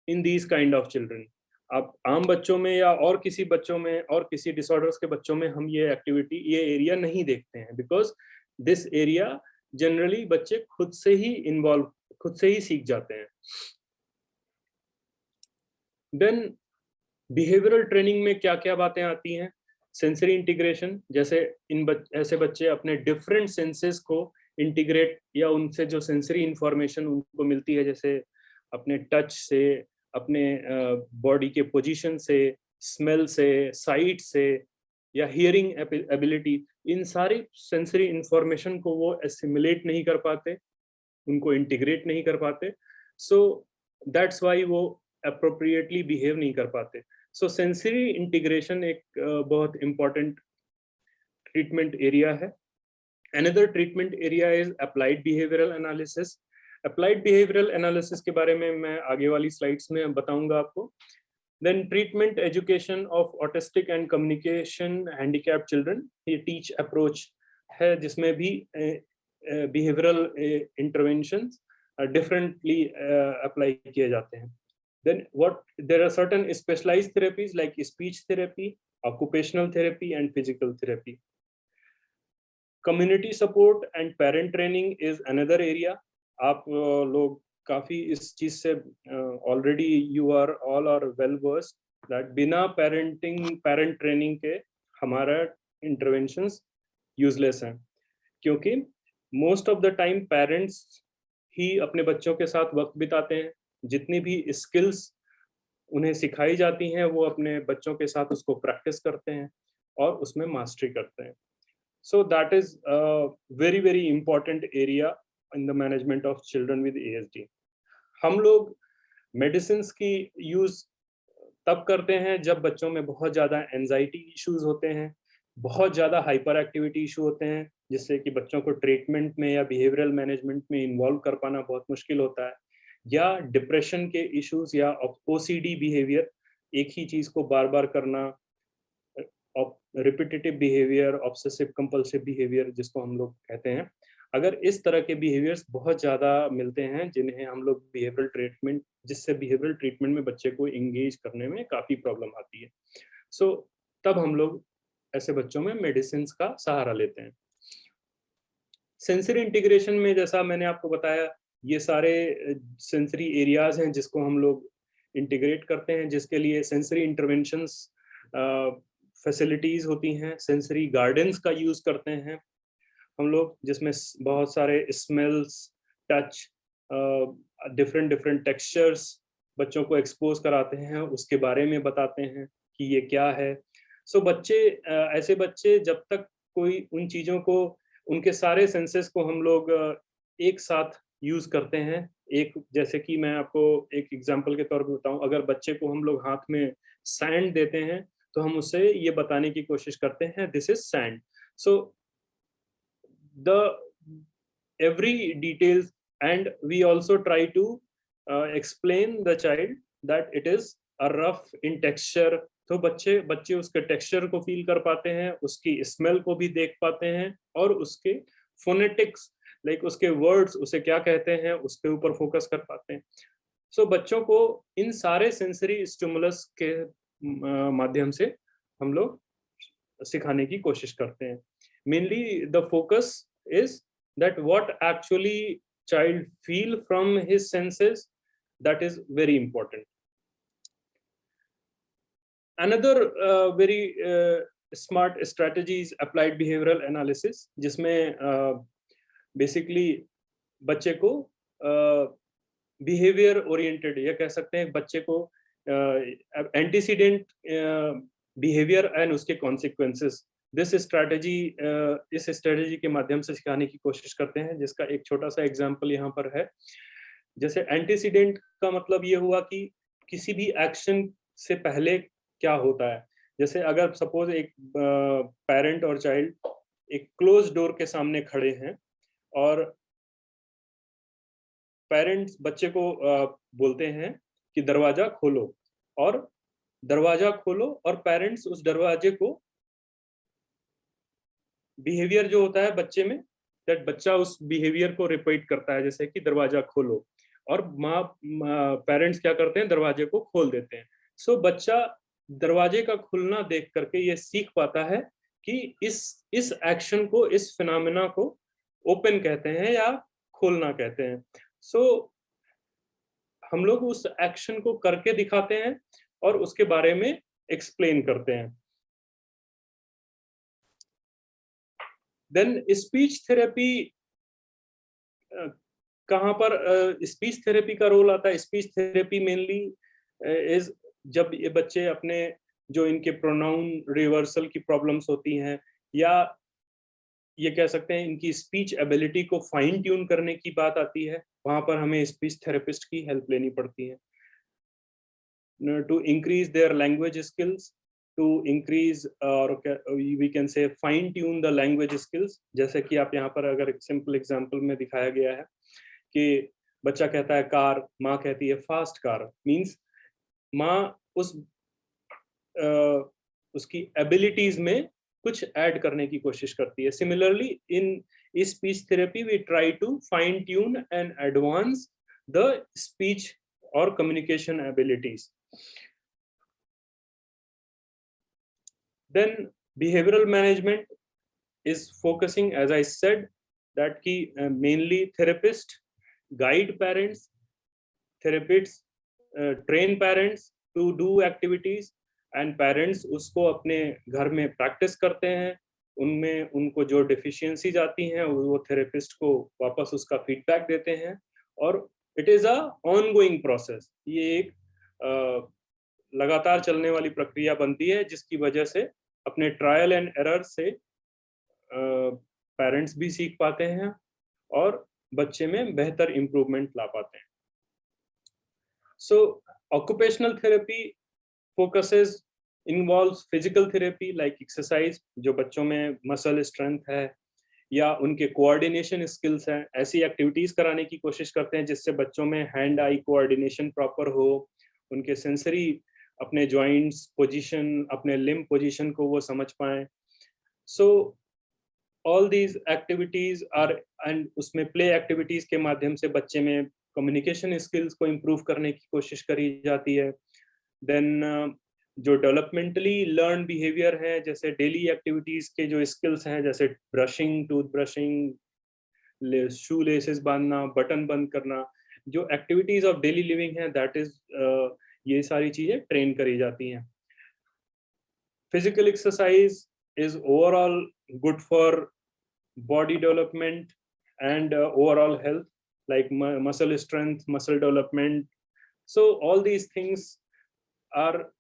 in these kind of children. आप आम बच्चों में या और किसी बच्चों में और किसी डिसऑर्डर्स के बच्चों में हम ये एक्टिविटी, ये एरिया नहीं देखते हैं, बिकॉज दिस एरिया जनरली बच्चे खुद से ही इन्वॉल्व, खुद से ही सीख जाते हैं। देन बिहेवियरल ट्रेनिंग में क्या क्या बातें आती हैं? सेंसरी इंटीग्रेशन, जैसे ऐसे बच्चे अपने डिफरेंट सेंसेस को इंटीग्रेट, या उनसे जो सेंसरी इंफॉर्मेशन उनको मिलती है, जैसे अपने टच से, अपने बॉडी के पोजीशन से, स्मेल से, साइट से, या हियरिंग एबिलिटी, इन सारी सेंसरी इंफॉर्मेशन को वो एसिमुलेट नहीं कर पाते, उनको इंटीग्रेट नहीं कर पाते। सो दैट्स वाई वो अप्रोप्रिएटली बिहेव नहीं कर पाते। सो सेंसरी इंटीग्रेशन एक बहुत इंपॉर्टेंट ट्रीटमेंट एरिया है। Another treatment area is applied behavioural analysis. Applied behavioural analysis के बारे में मैं आगे वाली स्लाइड्स में बताऊंगा आपको। Then treatment education of autistic and communication handicap children, ये टीच अप्रोच है जिसमें भी बिहेवियरल इंटरवेंशंस differently apply किए जाते हैं। Then there are certain specialized therapies like speech therapy, occupational therapy and physical therapy. Community support and parent training is another area. आप लोग काफी इस चीज से already you are all are well versed that बिना parent training के हमारा interventions useless हैं, क्योंकि most of the time parents ही अपने बच्चों के साथ वक्त बिताते हैं। जितनी भी स्किल्स उन्हें सिखाई जाती हैं वो अपने बच्चों के साथ उसको प्रैक्टिस करते हैं और उसमें मास्टरी करते हैं। So that is very very important area in the management of children with ASD। हम लोग मेडिसिन की यूज तब करते हैं जब बच्चों में बहुत ज़्यादा एंजाइटी इश्यूज होते हैं, बहुत ज़्यादा हाइपर एक्टिविटी इशू होते हैं, जिससे कि बच्चों को ट्रीटमेंट में या बिहेवियरल मैनेजमेंट में इन्वॉल्व कर पाना बहुत मुश्किल होता है, या डिप्रेशन के इश्यूज या OCD बिहेवियर, एक ही चीज़ को बार बार करना, repetitive behaviour, obsessive compulsive behaviour जिसको हम लोग कहते हैं। अगर इस तरह के बिहेवियर्स बहुत ज़्यादा मिलते हैं जिन्हें हम लोग बिहेवियरल ट्रीटमेंट, जिससे बिहेवियरल ट्रीटमेंट में बच्चे को इंगेज करने में काफ़ी प्रॉब्लम आती है। सो तब हम लोग ऐसे बच्चों में मेडिसिन का सहारा लेते हैं। सेंसरी इंटीग्रेशन में जैसा मैंने आपको बताया, ये सारे सेंसरी एरियाज हैं जिसको हम लोग इंटीग्रेट करते हैं, जिसके लिए सेंसरी इंटरवेंशंस फैसिलिटीज होती हैं, सेंसरी गार्डन्स का यूज करते हैं हम लोग, जिसमें बहुत सारे स्मेल्स, टच, डिफरेंट टेक्सचर्स बच्चों को एक्सपोज कराते हैं, उसके बारे में बताते हैं कि ये क्या है। सो बच्चे, ऐसे बच्चे जब तक कोई उन चीज़ों को, उनके सारे सेंसेस को हम लोग एक साथ यूज करते हैं, एक, जैसे कि मैं आपको एक एग्जांपल के तौर पे बताऊं, अगर बच्चे को हम लोग हाथ में सैंड देते हैं तो हम उसे ये बताने की कोशिश करते हैं this is sand. So the every details, and we also try to explain the child that it is a rough in texture, तो बच्चे उसके टेक्सचर को फील कर पाते हैं, उसकी स्मेल को भी देख पाते हैं, और उसके फोनेटिक्स, लाइक उसके वर्ड्स, उसे क्या कहते हैं, उसके ऊपर फोकस कर पाते हैं। सो बच्चों को इन सारे सेंसरी स्टिमुलस के माध्यम से हम लोग सिखाने की कोशिश करते हैं। Mainly the focus is that what actually child feel from his senses, that is very important. Another very smart strategy is applied behavioral analysis, जिसमें basically बच्चे को behavior oriented, या कह सकते हैं बच्चे को antecedent behavior and उसके consequences, दिस स्ट्रैटेजी, इस स्ट्रैटेजी के माध्यम से सिखाने की कोशिश करते हैं, जिसका एक छोटा सा एग्जांपल यहाँ पर है। जैसे एंटीसीडेंट का मतलब ये हुआ कि किसी भी एक्शन से पहले क्या होता है। जैसे अगर सपोज एक पेरेंट और चाइल्ड एक क्लोज डोर के सामने खड़े हैं और पेरेंट्स बच्चे को बोलते हैं कि दरवाजा खोलो, और दरवाजा खोलो और पेरेंट्स उस दरवाजे को, बिहेवियर जो होता है बच्चे में, दैट बच्चा उस बिहेवियर को रिपीट करता है, जैसे कि दरवाजा खोलो, और माँ पेरेंट्स क्या करते हैं, दरवाजे को खोल देते हैं। सो बच्चा दरवाजे का खुलना देख करके ये सीख पाता है कि इस एक्शन को, इस फिनोमेना को ओपन कहते हैं या खोलना कहते हैं। सो हम लोग उस एक्शन को करके दिखाते हैं और उसके बारे में एक्सप्लेन करते हैं। देन स्पीच थेरेपी, कहाँ पर स्पीच थेरेपी का रोल आता है? स्पीच थेरेपी मेनली इज जब ये बच्चे अपने, जो इनके प्रोनाउन रिवर्सल की प्रॉब्लम्स होती हैं, या ये कह सकते हैं इनकी स्पीच एबिलिटी को फाइन ट्यून करने की बात आती है, वहां पर हमें स्पीच थेरेपिस्ट की हेल्प लेनी पड़ती है to increase their language skills, to increase or we can say fine tune the language skills। जैसे कि आप यहाँ पर अगर एक सिंपल एग्जांपल में दिखाया गया है कि बच्चा कहता है कार, माँ कहती है फास्ट कार, मींस माँ उसकी एबिलिटीज में कुछ ऐड करने की कोशिश करती है। Similarly in speech therapy we try to fine tune and advance the speech और communication abilities. Then behavioral management is focusing, as I said, that ki mainly therapist guide parents, therapists train parents to do activities, and parents उसको अपने घर में practice करते हैं। उनमें उनको जो डिफिशियंसीज आती हैं वो थेरेपिस्ट को वापस उसका फीडबैक देते हैं, और it is a ongoing process. ये एक लगातार चलने वाली प्रक्रिया बनती है, जिसकी वजह से अपने ट्रायल एंड एरर से पेरेंट्स भी सीख पाते हैं और बच्चे में बेहतर इम्प्रूवमेंट ला पाते हैं। So occupational therapy focuses involves physical therapy like exercise, जो बच्चों में मसल स्ट्रेंथ है या उनके कोऑर्डिनेशन स्किल्स हैं, ऐसी एक्टिविटीज कराने की कोशिश करते हैं जिससे बच्चों में हैंड आई कोऑर्डिनेशन प्रॉपर हो, उनके सेंसरी अपने जॉइंट्स पोजीशन, अपने लिम्ब पोजीशन को वो समझ पाएं। So all these activities are, and उसमें प्ले एक्टिविटीज के माध्यम से बच्चे में कम्युनिकेशन स्किल्स को इम्प्रूव करने की कोशिश करी जाती है। देन जो डेवलपमेंटली लर्न बिहेवियर है, जैसे डेली एक्टिविटीज के जो स्किल्स हैं, जैसे brushing, tooth brushing, shoe laces बांधना, बटन बंद करना, जो एक्टिविटीज ऑफ डेली लिविंग है, दैट इज ये सारी चीजें ट्रेन करी जाती हैं। Physical exercise is overall good for body development and overall health, like muscle strength, muscle development. So all these things are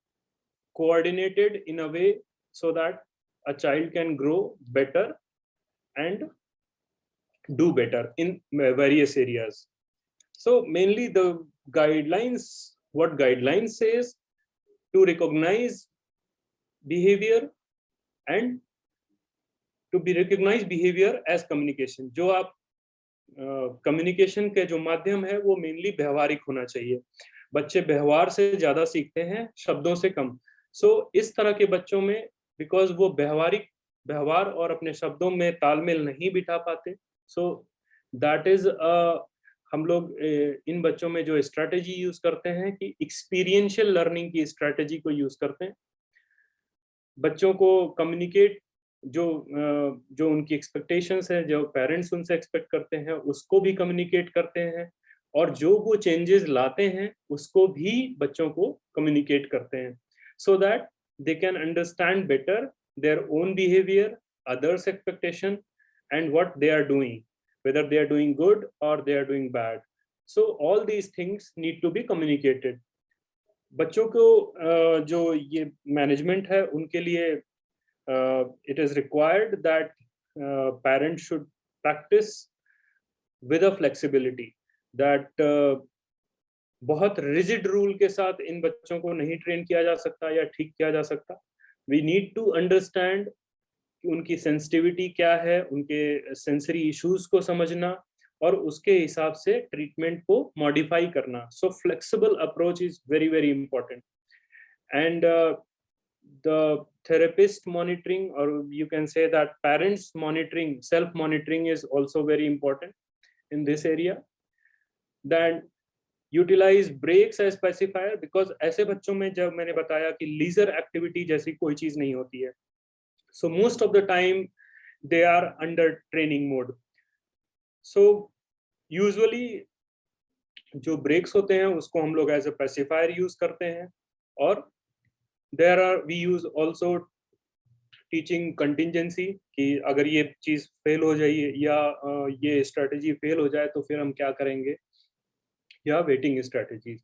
coordinated in a way so that a child can grow better and do better in various areas. So mainly the guidelines, what guidelines says, to recognize behavior and to be recognized behavior as communication। जो आप communication के जो माध्यम है वो mainly व्यवहारिक होना चाहिए। बच्चे व्यवहार से ज्यादा सीखते हैं, शब्दों से कम। सो इस तरह के बच्चों में, बिकॉज वो व्यवहार और अपने शब्दों में तालमेल नहीं बिठा पाते, सो दैट इज हम लोग इन बच्चों में जो स्ट्रैटेजी यूज करते हैं कि एक्सपीरियंशियल लर्निंग की स्ट्रैटेजी को यूज करते हैं। बच्चों को कम्युनिकेट, जो उनकी एक्सपेक्टेशंस है, जो पेरेंट्स उनसे एक्सपेक्ट करते हैं, उसको भी कम्युनिकेट करते हैं, और जो वो चेंजेस लाते हैं उसको भी बच्चों को कम्युनिकेट करते हैं, so that they can understand better their own behaviour, others expectation, and what they are doing, whether they are doing good or they are doing bad. So all these things need to be communicated. बच्चों को जो ये management है उनके लिए it is required that parents should practice with a flexibility, that बहुत rigid rule के साथ इन बच्चों को नहीं ट्रेन किया जा सकता या ठीक किया जा सकता। We need to understand कि उनकी सेंसिटिविटी क्या है, उनके सेंसरी इश्यूज को समझना और उसके हिसाब से ट्रीटमेंट को मॉडिफाई करना। सो flexible approach is very very important. and the therapist monitoring, or you can say that parents monitoring, self monitoring is also very important in this area. Then utilize breaks as pacifier, because ऐसे बच्चों में जब मैंने बताया कि leisure activity जैसी कोई चीज नहीं होती है, so most of the time they are under training mode. So usually जो breaks होते हैं उसको हम लोग as a pacifier use करते हैं, और there are we use also teaching contingency कि अगर ये चीज फेल हो जाए या ये स्ट्रेटजी फेल हो जाए तो फिर हम क्या करेंगे, या waiting strategies.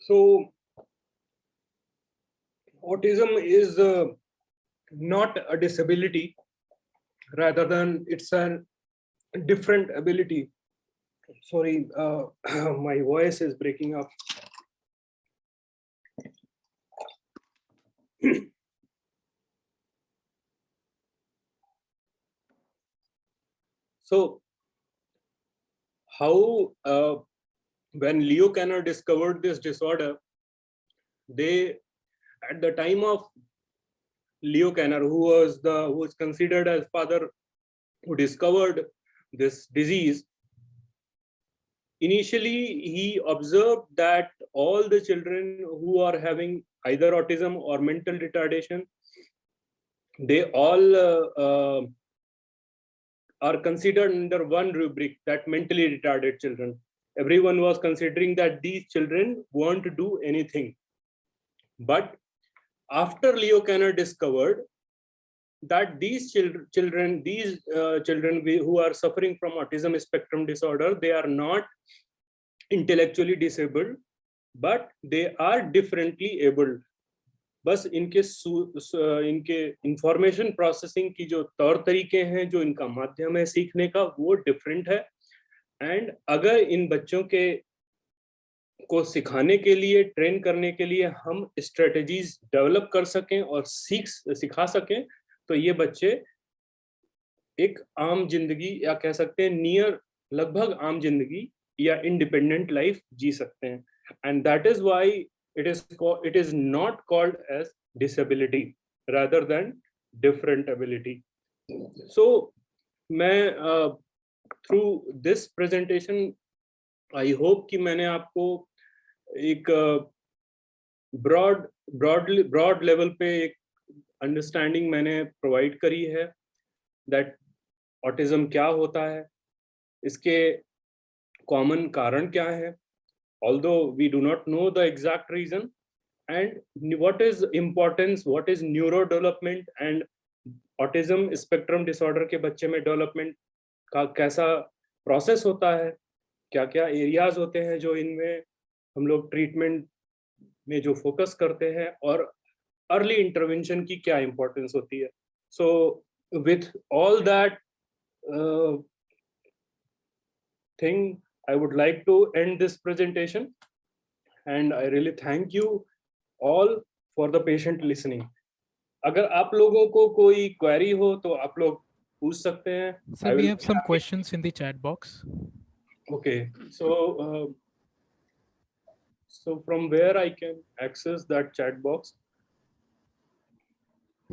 So autism is not a disability, rather than it's a different ability. Sorry, my voice is breaking up. So how when Leo Kanner discovered this disorder, they, at the time of Leo Kanner, who was considered as father who discovered this disease, initially he observed that all the children who are having either autism or mental retardation, they all are considered under one rubric, that mentally retarded children. Everyone was considering that these children won't do anything. But after Leo Kanner discovered that these children who are suffering from autism spectrum disorder, they are not intellectually disabled, but they are differently abled. बस इनके information processing की जो तौर तरीके हैं, जो इनका माध्यम है सीखने का, वो डिफरेंट है. एंड अगर इन बच्चों के को सिखाने के लिए, ट्रेन करने के लिए हम स्ट्रेटजीज डेवलप कर सकें और सिखा सकें, तो ये बच्चे एक आम जिंदगी, या कह सकते हैं लगभग आम जिंदगी या इंडिपेंडेंट लाइफ जी सकते हैं. And that is why it is not called as disability, rather than different ability. So मैं through this presentation I hope कि मैंने आपको एक broad level पे एक understanding मैंने provide करी है that autism क्या होता है, इसके common कारण क्या है, although we do not know the exact reason, and what is importance, what is neurodevelopment, and autism spectrum disorder के बच्चे में development का कैसा process होता है, क्या क्या areas होते हैं जो इनमें हम लोग treatment में जो focus करते हैं, और early intervention की क्या importance होती है. So with all that thing, I would like to end this presentation, and I really thank you all for the patient listening. अगर आप लोगों को कोई query हो तो आप लोग पूछ सकते हैं. Sir, we have some questions in the chat box. Okay, so from where I can access that chat box?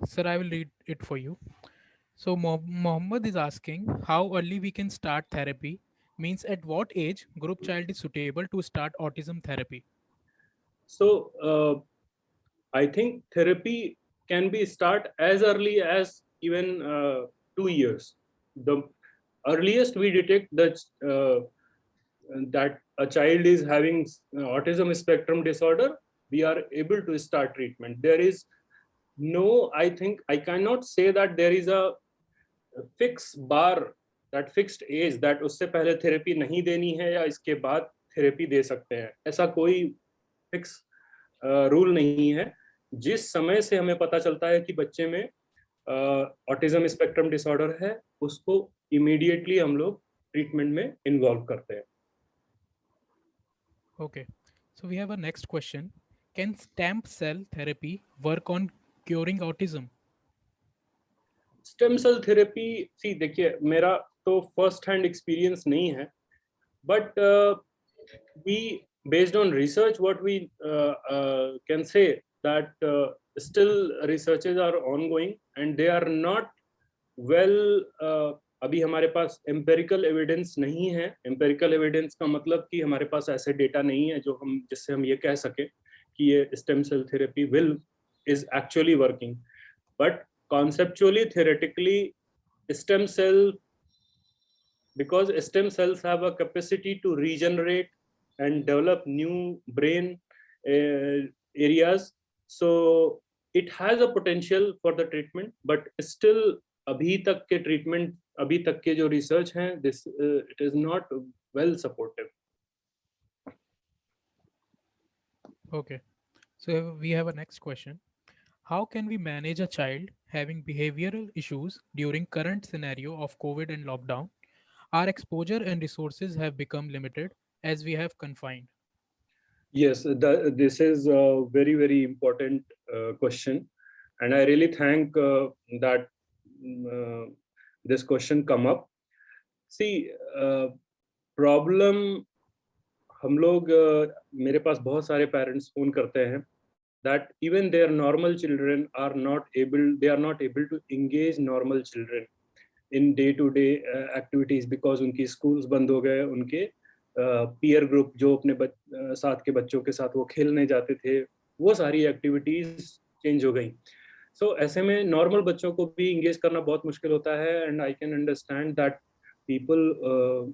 Sir, I will read it for you. So Mohammed is asking how early we can start therapy. Means at what age group child is suitable to start autism therapy? So I think therapy can be start as early as even 2 years. The earliest we detect that a child is having autism spectrum disorder, we are able to start treatment. There is no, I think I cannot say that there is a fixed bar, that fixed age, that उससे पहले therapy नहीं देनी है या इसके बाद therapy दे सकते हैं. ऐसा कोई fix rule नहीं है. जिस समय से हमें पता चलता है कि बच्चे में ऑटिज्म स्पेक्ट्रम डिसऑर्डर है, उसको इमीडिएटली हम लोग ट्रीटमेंट में इन्वॉल्व करते हैं. Okay, so we have a next question. Can stem cell therapy work on curing autism? Stem cell therapy, see देखिए मेरा तो फर्स्ट हैंड एक्सपीरियंस नहीं है, but we based on research what we can say that still researches are ongoing and they are not well अभी हमारे पास empirical evidence नहीं है। Empirical evidence का मतलब कि हमारे पास ऐसे डेटा नहीं है जो हम जिससे हम ये कह सके कि ये stem cell therapy will is actually working, but conceptually theoretically stem cell, because stem cells have a capacity to regenerate and develop new brain areas, so it has a potential for the treatment, but still अभी तक के treatment, अभी तक के जो research हैं, this it is not well supportive. Okay. So we have a next question. How can we manage a child having behavioral issues during current scenario of COVID and lockdown? Our exposure and resources have become limited as we have confined. Yes, this is a very, very important question, and I really thank that this question come up. See, problem हम लोग मेरे पास बहुत सारे parents phone करते हैं that even their normal children are not able, they are not able to engage normal children in day to day activities because उनकी schools बंद हो गए, उनके peer group जो अपने साथ के बच्चों के साथ वो खेलने जाते थे, वो सारी activities change हो गई। So ऐसे में normal बच्चों को भी engage करना बहुत मुश्किल होता है, and I can understand that people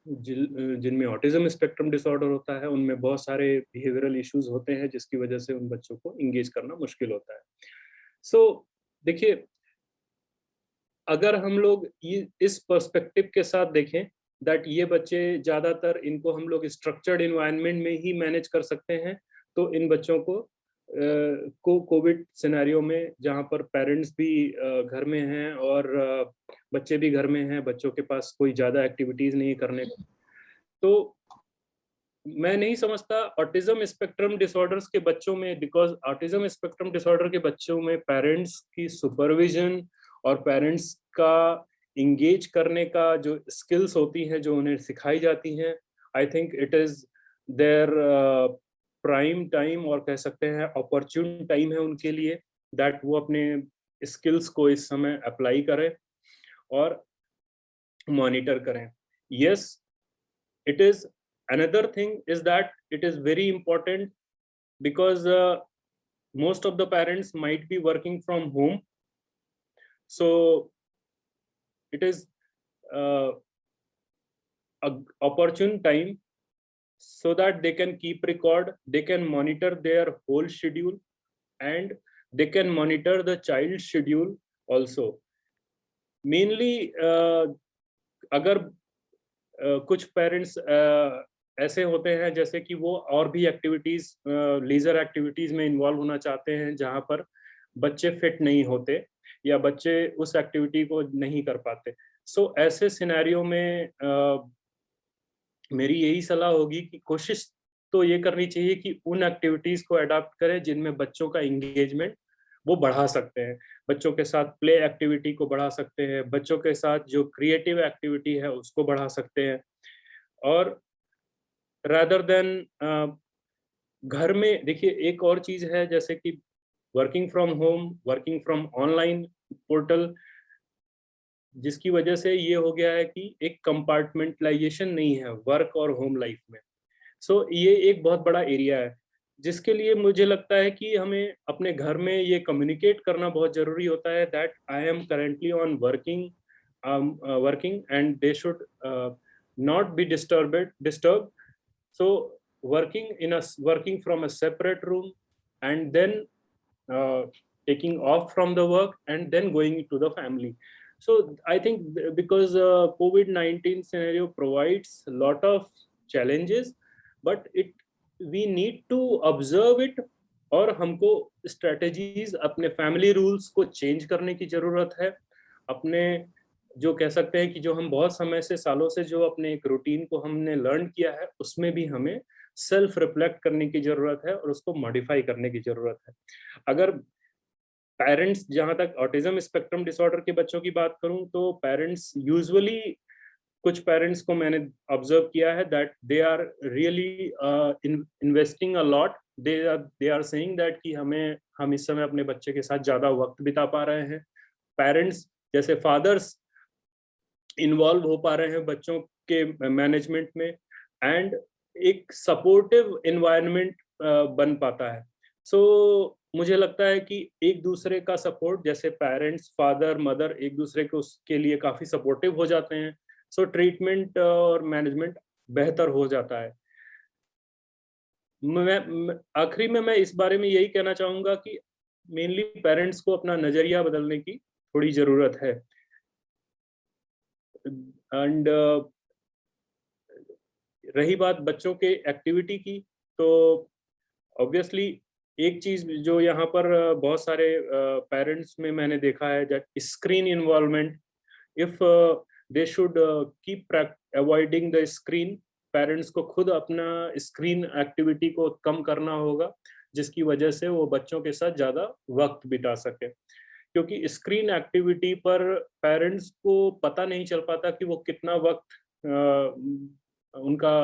जिनमें ऑटिज्म स्पेक्ट्रम डिसऑर्डर होता है उनमें बहुत सारे बिहेवियरल इश्यूज होते हैं जिसकी वजह से उन बच्चों को इंगेज करना मुश्किल होता है। सो देखिए, अगर हम लोग इस पर्सपेक्टिव के साथ देखें दैट ये बच्चे ज्यादातर इनको हम लोग स्ट्रक्चर्ड इन्वायरमेंट में ही मैनेज कर सकते हैं, तो इन बच्चों को कोविड सिनेरियो में जहाँ पर पेरेंट्स भी घर में हैं और बच्चे भी घर में हैं, बच्चों के पास कोई ज्यादा एक्टिविटीज नहीं करने को, तो मैं नहीं समझता ऑटिज्म स्पेक्ट्रम डिसऑर्डर्स के बच्चों में, बिकॉज ऑटिज्म स्पेक्ट्रम डिसऑर्डर के बच्चों में पेरेंट्स की सुपरविजन और पेरेंट्स का इंगेज करने का जो स्किल्स होती हैं जो उन्हें सिखाई जाती हैं, I think it is their prime time, और कह सकते हैं अपॉर्चुन टाइम है उनके लिए दैट वो अपने स्किल्स को इस समय अप्लाई करें और मॉनिटर करें। Yes, it is another thing is that it is very important because most of the parents might be working from home, so it is a opportune time so that they can keep record, they can monitor their whole schedule, and they can monitor the child's schedule also. Mainly अगर कुछ parents ऐसे होते हैं जैसे कि वो और भी एक्टिविटीज, लीजर एक्टिविटीज में इन्वॉल्व होना चाहते हैं जहां पर बच्चे फिट नहीं होते या बच्चे उस एक्टिविटी को नहीं कर पाते। सो ऐसे सिनेरियो में मेरी यही सलाह होगी कि कोशिश तो ये करनी चाहिए कि उन एक्टिविटीज को अडॉप्ट करें जिनमें बच्चों का इंगेजमेंट वो बढ़ा सकते हैं, बच्चों के साथ प्ले एक्टिविटी को बढ़ा सकते हैं, बच्चों के साथ जो क्रिएटिव एक्टिविटी है उसको बढ़ा सकते हैं, और रादर देन घर में देखिए एक और चीज है जैसे कि working from home, working from online portal, जिसकी वजह से ये हो गया है कि एक कंपार्टमेंटलाइजेशन नहीं है वर्क और होम लाइफ में। सो ये एक बहुत बड़ा एरिया है जिसके लिए मुझे लगता है कि हमें अपने घर में ये कम्युनिकेट करना बहुत जरूरी होता है that I am currently on working and they should not be disturb, so working from a separate room and then taking off from the work and then going to the family. So I think because COVID-19 scenario provides a lot of challenges, but we need to observe it, और हमको strategies अपने family rules को change करने की जरूरत है। अपने जो कह सकते हैं कि जो हम बहुत समय से सालों से जो अपने एक रूटीन को हमने लर्न किया है उसमें भी हमें सेल्फ रिफ्लेक्ट करने की जरूरत है और उसको मॉडिफाई करने की जरूरत है। अगर पेरेंट्स, जहां तक ऑटिज्म स्पेक्ट्रम डिसऑर्डर के बच्चों की बात करूं, तो पेरेंट्स यूजुअली, कुछ पेरेंट्स को मैंने ऑब्जर्व किया है that they are really investing a lot, they are saying that कि हम इस समय अपने बच्चे के साथ ज्यादा वक्त बिता पा रहे हैं। पेरेंट्स जैसे फादर्स इन्वॉल्व हो पा रहे हैं बच्चों के मैनेजमेंट में, एंड एक सपोर्टिव एनवायरनमेंट बन पाता है। सो मुझे लगता है कि एक दूसरे का सपोर्ट, जैसे पेरेंट्स, फादर, मदर एक दूसरे को उसके लिए काफी सपोर्टिव हो जाते हैं, सो ट्रीटमेंट और मैनेजमेंट बेहतर हो जाता है। आखिरी में मैं इस बारे में यही कहना चाहूंगा कि मेनली पेरेंट्स को अपना नजरिया बदलने की थोड़ी जरूरत है। एंड रही बात बच्चों के एक्टिविटी की, तो ऑब्वियसली एक चीज जो यहाँ पर बहुत सारे पेरेंट्स में मैंने देखा है, that screen involvement, if they should keep avoiding the screen, parents को खुद अपना स्क्रीन एक्टिविटी को कम करना होगा, जिसकी वजह से वो बच्चों के साथ ज्यादा वक्त बिता सके। क्योंकि स्क्रीन एक्टिविटी पर पेरेंट्स को पता नहीं चल पाता कि वो कितना वक्त उनका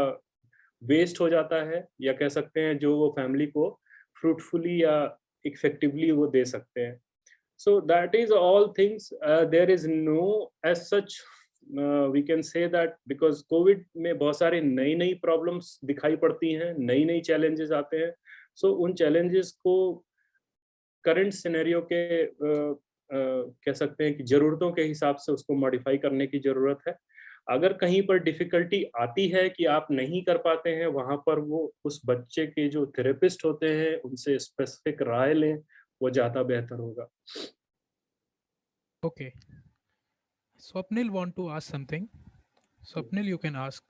वेस्ट हो जाता है, या कह सकते हैं जो वो फैमिली को फ्रूटफुली या इफेक्टिवली वो दे सकते हैं। So that is all things, there is no age such we can say that, because Covid में बहुत सारी नई नई प्रॉब्लम्स दिखाई पड़ती हैं, नई नई चैलेंजेस आते हैं। सो उन चैलेंजेस को करंट सिनेरियो के कह सकते हैं कि जरूरतों के हिसाब से उसको मॉडिफाई करने की जरूरत है। अगर कहीं पर डिफिकल्टी आती है कि आप नहीं कर पाते हैं, वहां पर वो उस बच्चे के जो थेरेपिस्ट होते हैं उनसे स्पेसिफिक राय लें, वो ज्यादा बेहतर होगा। Okay. Swapnil want to ask something. Swapnil, you can ask.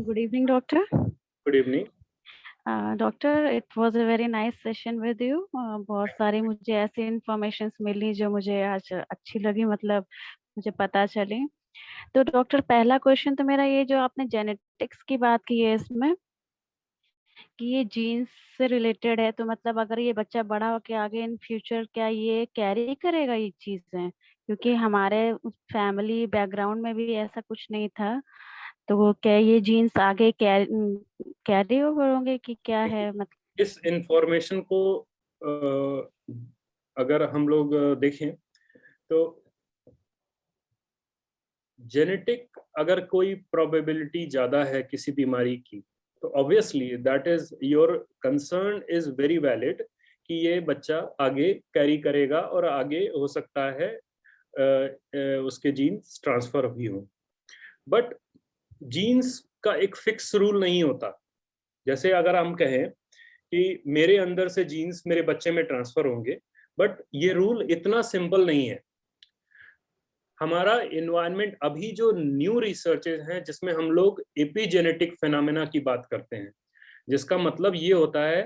Good evening, Doctor. Good evening. Doctor, it was a very nice session with you. बहुत सारी मुझे ऐसी इंफॉर्मेशन मिली जो मुझे आज अच्छी लगी, मतलब मुझे पता चली। तो डॉक्टर, पहला क्वेश्चन तो मेरा ये, जो आपने जेनेटिक्स की बात की है इसमें, कि ये जीन्स से रिलेटेड है, तो मतलब अगर ये बच्चा बड़ा होके आगे इन फ्यूचर क्या ये कैरी करेगा ये चीजें? क्योंकि हमारे फैमिली बैकग्राउंड में भी ऐसा कुछ नहीं था, तो वो क्या ये जीन्स आगे कैरी ओवर होंगे कि क्या है मतलब? इस इंफॉर्मेशन को अगर हम लोग देखें तो जेनेटिक, अगर कोई प्रोबेबिलिटी ज्यादा है किसी बीमारी की, तो obviously that is your concern is very valid कि ये बच्चा आगे कैरी करेगा और आगे हो सकता है उसके जीन्स ट्रांसफर भी हो। बट जीन्स का एक फिक्स रूल नहीं होता। जैसे अगर हम कहें कि मेरे अंदर से जीन्स मेरे बच्चे में ट्रांसफर होंगे, बट ये रूल इतना सिंपल नहीं है। हमारा एनवायरनमेंट, अभी जो न्यू रिसर्चेज हैं जिसमें हम लोग एपिजेनेटिक फेनोमेना की बात करते हैं, जिसका मतलब ये होता है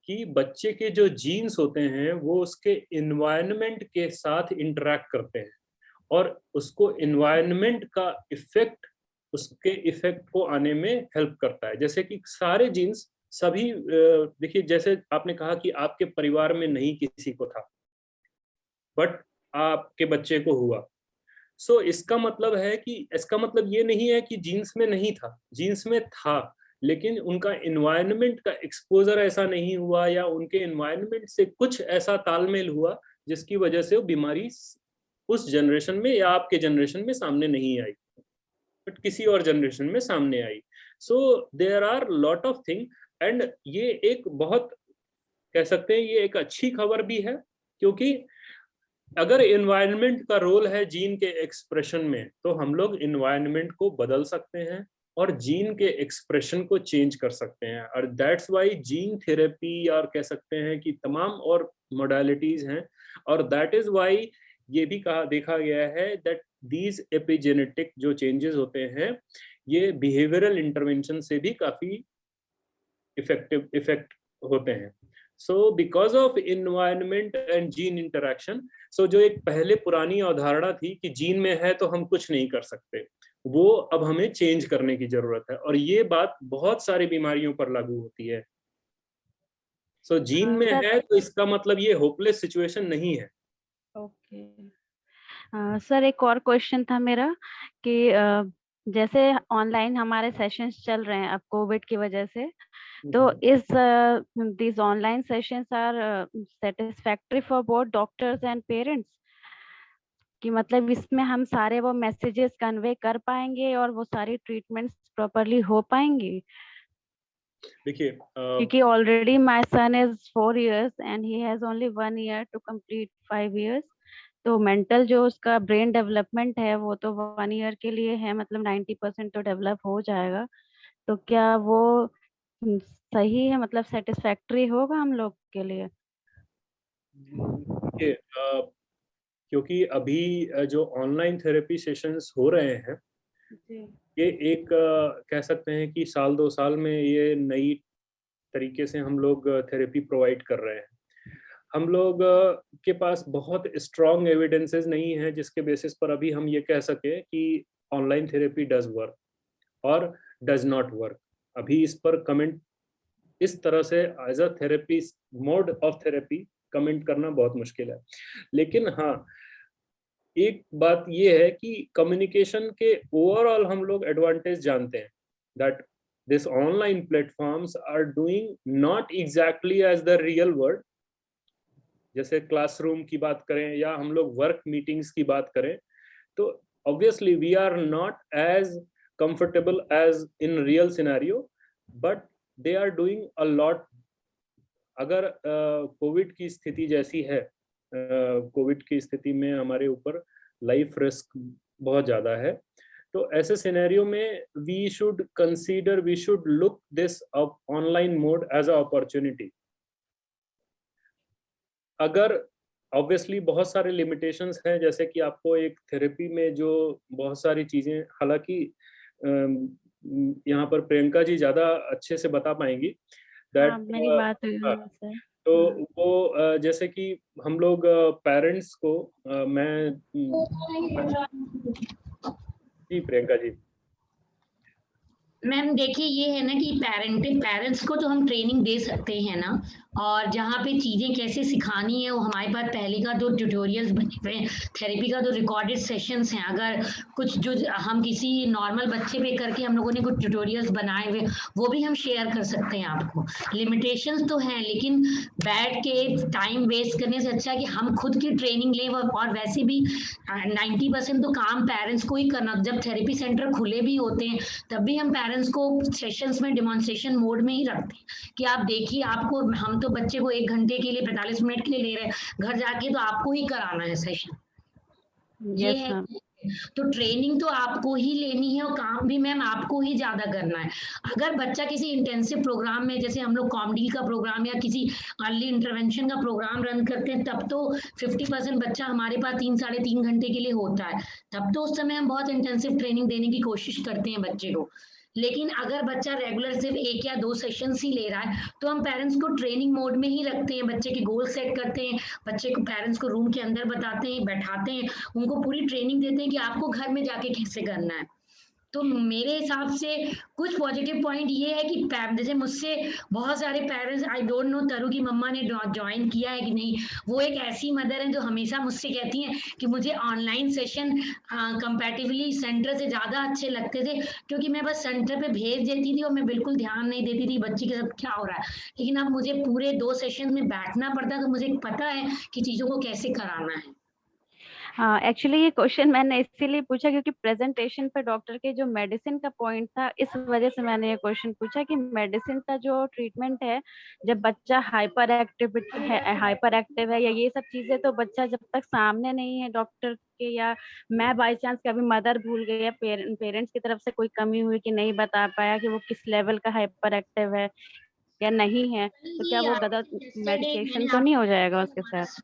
कि बच्चे के जो जीन्स होते हैं वो उसके एनवायरनमेंट के साथ इंटरेक्ट करते हैं, और उसको एनवायरनमेंट का इफेक्ट, उसके इफेक्ट को आने में हेल्प करता है। जैसे कि सारे जीन्स सभी, देखिए जैसे आपने कहा कि आपके परिवार में नहीं किसी को था, बट आपके बच्चे को हुआ। सो इसका मतलब है कि, इसका मतलब ये नहीं है कि जीन्स में नहीं था, जीन्स में था, लेकिन उनका एनवायरनमेंट का एक्सपोजर ऐसा नहीं हुआ, या उनके एनवायरनमेंट से कुछ ऐसा तालमेल हुआ जिसकी वजह से वो बीमारी उस जनरेशन में या आपके जनरेशन में सामने नहीं आई, बट किसी और जनरेशन में सामने आई। So there are lot of thing, and ये एक बहुत, कह सकते हैं ये एक अच्छी खबर भी है, क्योंकि अगर एनवायरनमेंट का रोल है जीन के एक्सप्रेशन में, तो हम लोग एनवायरनमेंट को बदल सकते हैं और जीन के एक्सप्रेशन को चेंज कर सकते हैं। और दैट्स वाई जीन थेरेपी, और कह सकते हैं कि तमाम और मोडालिटीज हैं, और दैट इज वाई ये भी कहा, देखा गया है दैट दीज एपिजेनेटिक जो चेंजेस होते हैं, ये बिहेवियरल इंटरवेंशन से भी काफी इफेक्ट होते हैं। So because of environment and gene interaction, so जो एक पहले पुरानी अवधारणा थी कि जीन में है तो हम कुछ नहीं कर सकते, वो अब हमें चेंज करने की जरूरत है, और ये बात बहुत सारी बीमारियों पर लागू होती है। सो जीन में सर है तो इसका मतलब ये होपलेस सिचुएशन नहीं है। ओके सर, एक और क्वेश्चन था मेरा कि जैसे ऑनलाइन हमारे सेशंस चल रहे हैं अब कोविड की वजह से, तो इस these online sessions are satisfactory for both doctors and parents, कि मतलब इसमें हम सारे वो मैसेजेस कन्वे कर पाएंगे और वो सारी ट्रीटमेंट्स प्रॉपरली हो पाएंगी? देखिए क्योंकि already my son is 4 years and he has only 1 year to complete 5 years, तो मेंटल जो उसका ब्रेन डेवलपमेंट है वो तो 1 year के लिए है, मतलब 90% तो डेवलप हो जाएगा। तो क्या वो सही है, मतलब सेटिस्फैक्टरी होगा हम लोग के लिए? देखिए, क्योंकि अभी जो ऑनलाइन थेरेपी सेशंस हो रहे हैं, जी ये एक कह सकते हैं कि साल 2 साल में ये नई तरीके से हम लोग थेरेपी प्रोवाइड कर रहे हैं। हम लोग के पास बहुत स्ट्रॉन्ग एविडेंसेस नहीं है जिसके बेसिस पर अभी हम ये कह सके कि ऑनलाइन थेरेपी डज वर्क और डज नॉट वर्क। अभी इस पर कमेंट इस तरह से as a therapy mode of therapy comment करना बहुत मुश्किल है। लेकिन हाँ, एक बात ये है कि कम्युनिकेशन के ओवरऑल हम लोग एडवांटेज जानते हैं, that this online platforms are doing not exactly as the real world. जैसे क्लासरूम की बात करें या हम लोग वर्क मीटिंग्स की बात करें, तो obviously we are not as comfortable as in real scenario, but they are doing a lot. अगर कोविड की स्थिति जैसी है, कोविड की स्थिति में हमारे ऊपर लाइफ रिस्क बहुत ज़्यादा है, तो ऐसे सिनेरियो में we should consider, we should look this online mode as a opportunity. अगर ऑब्वियसली बहुत सारे लिमिटेशंस हैं, जैसे कि आपको एक थेरेपी में जो बहुत सारी चीज़ें, हालांकि यहाँ पर प्रियंका जी ज़्यादा अच्छे से बता पाएंगी हाँ, दैट। मेरी बात हुई उनसे। तो वो जैसे कि हम लोग पेरेंट्स को मैं जी प्रियंका जी। मैम देखिए, ये है ना कि पेरेंट्स को तो हम ट्रेनिंग दे सकते हैं ना, और जहाँ पे चीज़ें कैसे सिखानी है वो हमारे पास पहले का तो ट्यूटोरियल्स बने हुए हैं, थेरेपी का तो रिकॉर्डेड सेशंस हैं। अगर कुछ जो हम किसी नॉर्मल बच्चे पे करके हम लोगों ने कुछ ट्यूटोरियल्स बनाए हुए, वो भी हम शेयर कर सकते हैं आपको। लिमिटेशंस तो हैं, लेकिन बैठ के टाइम वेस्ट करने से अच्छा है कि हम खुद की ट्रेनिंग लें। और वैसे भी 90% तो काम पेरेंट्स को ही करना। जब थेरेपी सेंटर खुले भी होते हैं तब भी हम पेरेंट्स को सेशंस में डेमोन्स्ट्रेशन मोड में ही रखते हैं कि आप देखिए, आपको, हम तो बच्चे को 1 घंटे के लिए 45 मिनट के लिए ले रहे हैं, घर जाके तो आपको ही कराना है सेशन। ये यस है। मैम। तो ट्रेनिंग तो आपको ही लेनी है और काम भी मैम आपको ही ज्यादा करना है। अगर बच्चा किसी इंटेंसिव प्रोग्राम में, जैसे हम लोग कॉमडी का प्रोग्राम या किसी अर्ली इंटरवेंशन का प्रोग्राम रन करते हैं, तब तो 50% बच्चा हमारे पास 3-3.5 घंटे के लिए होता है। तब तो उस समय हम बहुत इंटेंसिव ट्रेनिंग देने की कोशिश करते हैं बच्चे को। लेकिन अगर बच्चा रेगुलर सिर्फ 1 या 2 सेशंस ही ले रहा है, तो हम पेरेंट्स को ट्रेनिंग मोड में ही रखते हैं, बच्चे के गोल सेट करते हैं, बच्चे को, पेरेंट्स को रूम के अंदर बताते हैं, बैठाते हैं, उनको पूरी ट्रेनिंग देते हैं कि आपको घर में जाके कैसे करना है। तो मेरे हिसाब से कुछ पॉजिटिव पॉइंट ये है कि जैसे मुझसे बहुत सारे पेरेंट्स, आई डोंट नो तरु की मम्मा ने ज्वाइन किया है कि नहीं, वो एक ऐसी मदर है जो हमेशा मुझसे कहती हैं कि मुझे ऑनलाइन सेशन कंपैरेटिवली सेंटर से ज़्यादा अच्छे लगते थे, क्योंकि मैं बस सेंटर पे भेज देती थी और मैं बिल्कुल ध्यान नहीं देती थी बच्चे के साथ क्या हो रहा है। लेकिन अब मुझे पूरे 2 सेशन में बैठना पड़ता है, तो मुझे पता है कि चीज़ों को कैसे कराना है। हाँ, एक्चुअली ये क्वेश्चन मैंने इसीलिए पूछा क्योंकि प्रेजेंटेशन पे डॉक्टर के जो मेडिसिन का पॉइंट था, इस वजह से मैंने ये क्वेश्चन पूछा कि मेडिसिन का जो ट्रीटमेंट है, जब बच्चा हाइपर एक्टिव है या ये सब चीजें, तो बच्चा जब तक सामने नहीं है डॉक्टर के, या मैं बाई चांस कभी मदर भूल गई या पेरेंट्स की तरफ से कोई कमी हुई कि नहीं बता पाया कि वो किस लेवल का हाइपर एक्टिव है, या नहीं है, तो क्या वो गलत मेडिकेशन तो नहीं हो जाएगा उसके साथ?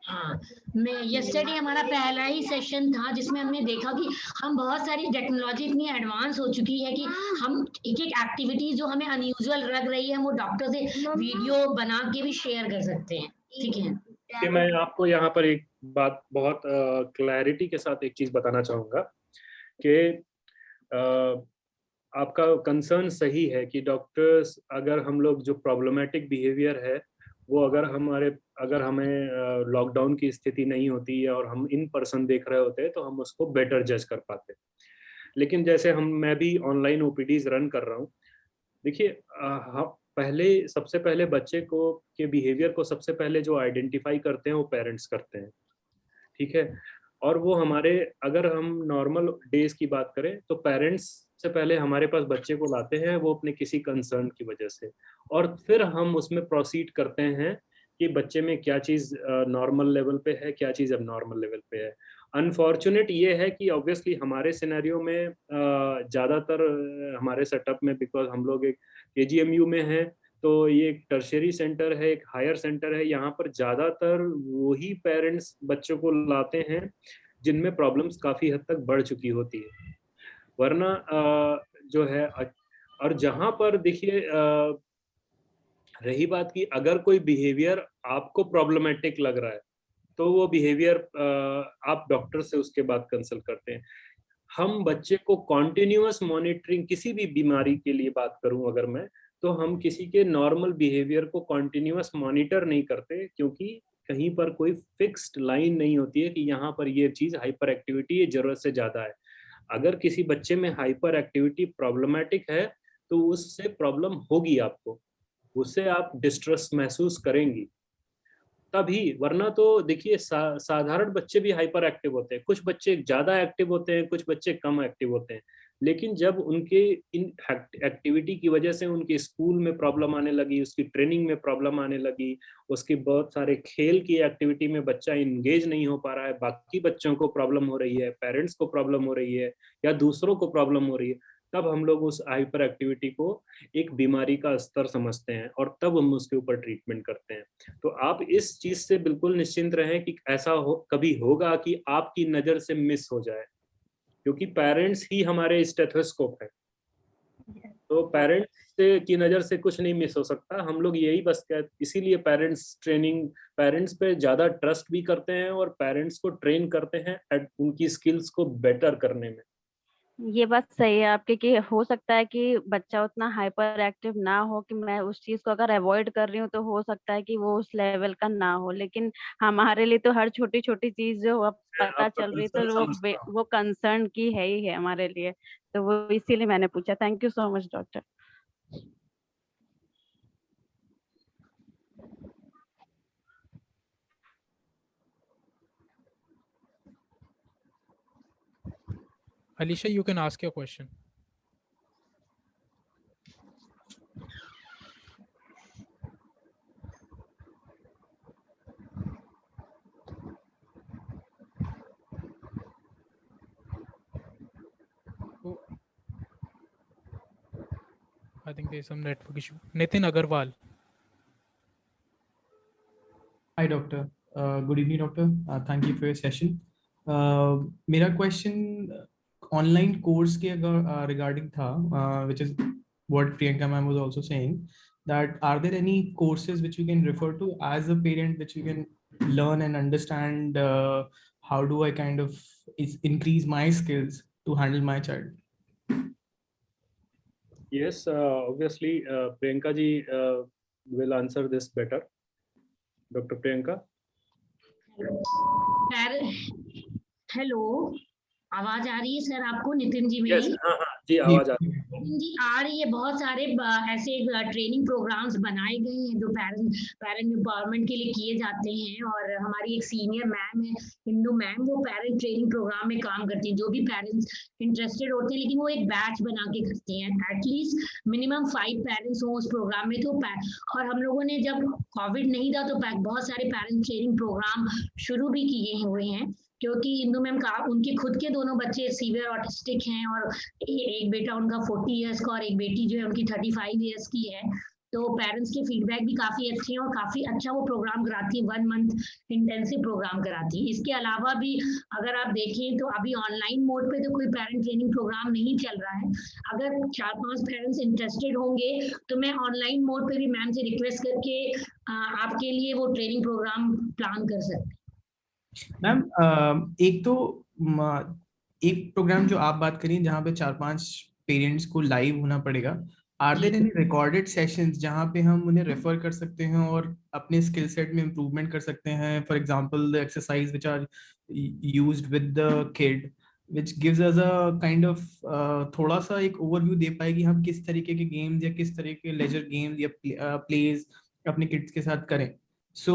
हाँ, मैं yesterday हमारा पहला ही सेशन था जिसमें हमने देखा कि हम बहुत सारी टेक्नोलॉजी इतनी एडवांस हो चुकी है कि हम एक एक एक्टिविटी जो हमें अनयूजुअल लग रही है, हम वो डॉक्टर से वीडियो बना के भी शेयर कर सकते हैं। ठीक है, कि मैं आपको यहाँ पर एक बात बहुत क्लैरिटी के साथ एक चीज बताना चाहूंगा कि आपका कंसर्न सही है कि डॉक्टर्स, अगर हम लोग जो प्रॉब्लमेटिक बिहेवियर है वो अगर हमें लॉकडाउन की स्थिति नहीं होती है और हम इन पर्सन देख रहे होते हैं तो हम उसको बेटर जज कर पाते। लेकिन जैसे मैं भी ऑनलाइन ओपीडीज रन कर रहा हूँ, देखिए सबसे पहले बच्चे को के बिहेवियर को सबसे पहले जो आइडेंटिफाई करते हैं वो पेरेंट्स करते हैं, ठीक है। और वो अगर हम नॉर्मल डेज की बात करें तो पेरेंट्स से पहले हमारे पास बच्चे को लाते हैं वो अपने किसी कंसर्न की वजह से, और फिर हम उसमें प्रोसीड करते हैं कि बच्चे में क्या चीज़ नॉर्मल लेवल पे है, क्या चीज़ अब नॉर्मल लेवल पे है। अनफॉर्चुनेट ये है कि ऑब्वियसली हमारे सिनेरियो में ज़्यादातर हमारे सेटअप में, बिकॉज हम लोग एक KGMU में हैं, तो ये एक टर्शियरी सेंटर है, एक हायर सेंटर है, यहाँ पर ज़्यादातर वही पेरेंट्स बच्चों को लाते हैं जिनमें प्रॉब्लम्स काफ़ी हद तक बढ़ चुकी होती है। वरना जो है, और जहाँ पर देखिए रही बात की अगर कोई बिहेवियर आपको प्रॉब्लमेटिक लग रहा है तो वो बिहेवियर आप डॉक्टर से उसके बाद कंसल्ट करते हैं। हम बच्चे को कॉन्टिन्यूअस मॉनिटरिंग, किसी भी बीमारी के लिए बात करूं अगर मैं, तो हम किसी के नॉर्मल बिहेवियर को कॉन्टिन्यूअस मॉनिटर नहीं करते, क्योंकि कहीं पर कोई फिक्स्ड लाइन नहीं होती है कि यहाँ पर ये चीज़ हाइपर एक्टिविटी ये जरूरत से ज़्यादा है। अगर किसी बच्चे में हाइपर एक्टिविटी प्रॉब्लमेटिक है तो उससे प्रॉब्लम होगी, आपको उससे आप डिस्ट्रेस महसूस करेंगी तभी, वरना तो देखिए साधारण बच्चे भी हाइपर एक्टिव होते हैं, कुछ बच्चे ज़्यादा एक्टिव होते हैं, कुछ बच्चे कम एक्टिव होते हैं। लेकिन जब उनके इन एक्टिविटी की वजह से उनके स्कूल में प्रॉब्लम आने लगी, उसकी ट्रेनिंग में प्रॉब्लम आने लगी, उसकी बहुत सारे खेल की एक्टिविटी में बच्चा इंगेज नहीं हो पा रहा है, बाकी बच्चों को प्रॉब्लम हो रही है, पेरेंट्स को प्रॉब्लम हो रही है या दूसरों को प्रॉब्लम हो रही है, तब हम लोग उस हाइपर एक्टिविटी को एक बीमारी का स्तर समझते हैं और तब हम उसके ऊपर ट्रीटमेंट करते हैं। तो आप इस चीज से बिल्कुल निश्चिंत रहें कि ऐसा कभी होगा कि आपकी नजर से मिस हो जाए, क्योंकि पेरेंट्स ही हमारे स्टेथोस्कोप है। तो पेरेंट्स की नजर से कुछ नहीं मिस हो सकता। हम लोग यही बस इसीलिए पेरेंट्स पे ज्यादा ट्रस्ट भी करते हैं और पेरेंट्स को ट्रेन करते हैं उनकी स्किल्स को बेटर करने में। ये बात सही है आपकी कि हो सकता है कि बच्चा उतना हाइपर एक्टिव ना हो कि मैं उस चीज को अगर अवॉइड कर रही हूँ तो हो सकता है कि वो उस लेवल का ना हो, लेकिन हमारे लिए तो हर छोटी छोटी चीज जो अब पता आपका चल रही है कंसर्न तो समझता हूँ। वो कंसर्न की है ही है हमारे लिए, तो वो इसीलिए मैंने पूछा। Thank you so much doctor. Alicia, you can ask your question. Oh, I think there's some network issue. Nitin Agarwal. Hi, doctor. Good evening, doctor. Thank you for your session. मेरा question online course के regarding था, which is what Priyanka ma'am was also saying, that are there any courses which you can refer to as a parent which you can learn and understand how do I kind of increase my skills to handle my child? Yes, obviously, Priyanka ji will answer this better. Dr. Priyanka. Hello, आवाज आ रही है sir आपको? Nitin ji Yes, मेरी? हाँ हाँ जी, आवाज आ रही है। नितिन जी आ रही है। बहुत सारे ऐसे ट्रेनिंग प्रोग्राम्स बनाए गए हैं जो पेरेंट एम्पावरमेंट के लिए किए जाते हैं, और हमारी एक सीनियर मैम है, हिंदू मैम, वो पेरेंट ट्रेनिंग प्रोग्राम में काम करती हैं। जो भी पेरेंट्स इंटरेस्टेड होते हैं, लेकिन वो एक बैच बना के करती हैं, एटलीस्ट मिनिमम 5 पेरेंट्स हों उस प्रोग्राम में। तो और हम लोगों ने जब कोविड नहीं था तो बहुत सारे पेरेंट ट्रेनिंग प्रोग्राम शुरू भी किए हुए हैं, क्योंकि इंदू मैम का उनके खुद के दोनों बच्चे सीवियर ऑटिस्टिक हैं, और एक बेटा उनका 40 इयर्स का और एक बेटी जो है उनकी 35 इयर्स की है। तो पेरेंट्स के फीडबैक भी काफी अच्छे हैं और काफी अच्छा वो प्रोग्राम कराती है, 1 मंथ इंटेंसिव प्रोग्राम कराती है। इसके अलावा भी अगर आप देखें तो अभी ऑनलाइन मोड पे तो कोई पेरेंट ट्रेनिंग प्रोग्राम नहीं चल रहा है। अगर 4-5 पेरेंट्स इंटरेस्टेड होंगे तो मैं ऑनलाइन मोड पे भी मैम से रिक्वेस्ट करके आपके लिए वो ट्रेनिंग प्रोग्राम प्लान कर सकते हैं। मैम एक तो एक प्रोग्राम जो आप बात करें जहाँ पे 4-5 पेरेंट्स को लाइव होना पड़ेगा, are there any recorded sessions जहाँ पे हम उन्हें रेफर कर सकते हैं और अपने स्किल सेट में इम्प्रूवमेंट कर सकते हैं? For example the exercise which are used with the kid which gives us a kind of थोड़ा सा एक ओवरव्यू दे पाएगी हम किस तरीके के गेम्स या किस तरह के लेजर गेम्स या प्लेज अपने किड्स के साथ करें, so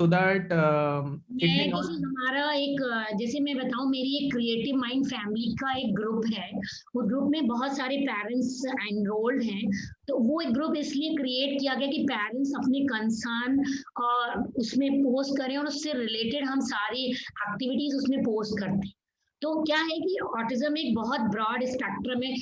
that it may not. हमारा एक जैसे मैं बताऊं, मेरी एक क्रिएटिव माइंड फैमिली का एक ग्रुप है। वो ग्रुप में बहुत सारे पेरेंट्स एनरोल्ड हैं। तो वो एक ग्रुप इसलिए क्रिएट किया गया कि पेरेंट्स अपने कंसर्न और उसमें पोस्ट करें और उससे रिलेटेड हम सारी एक्टिविटीज उसमें पोस्ट करते हैं। तो क्या है कि ऑटिज्म एक बहुत ब्रॉड स्पेक्ट्रम है।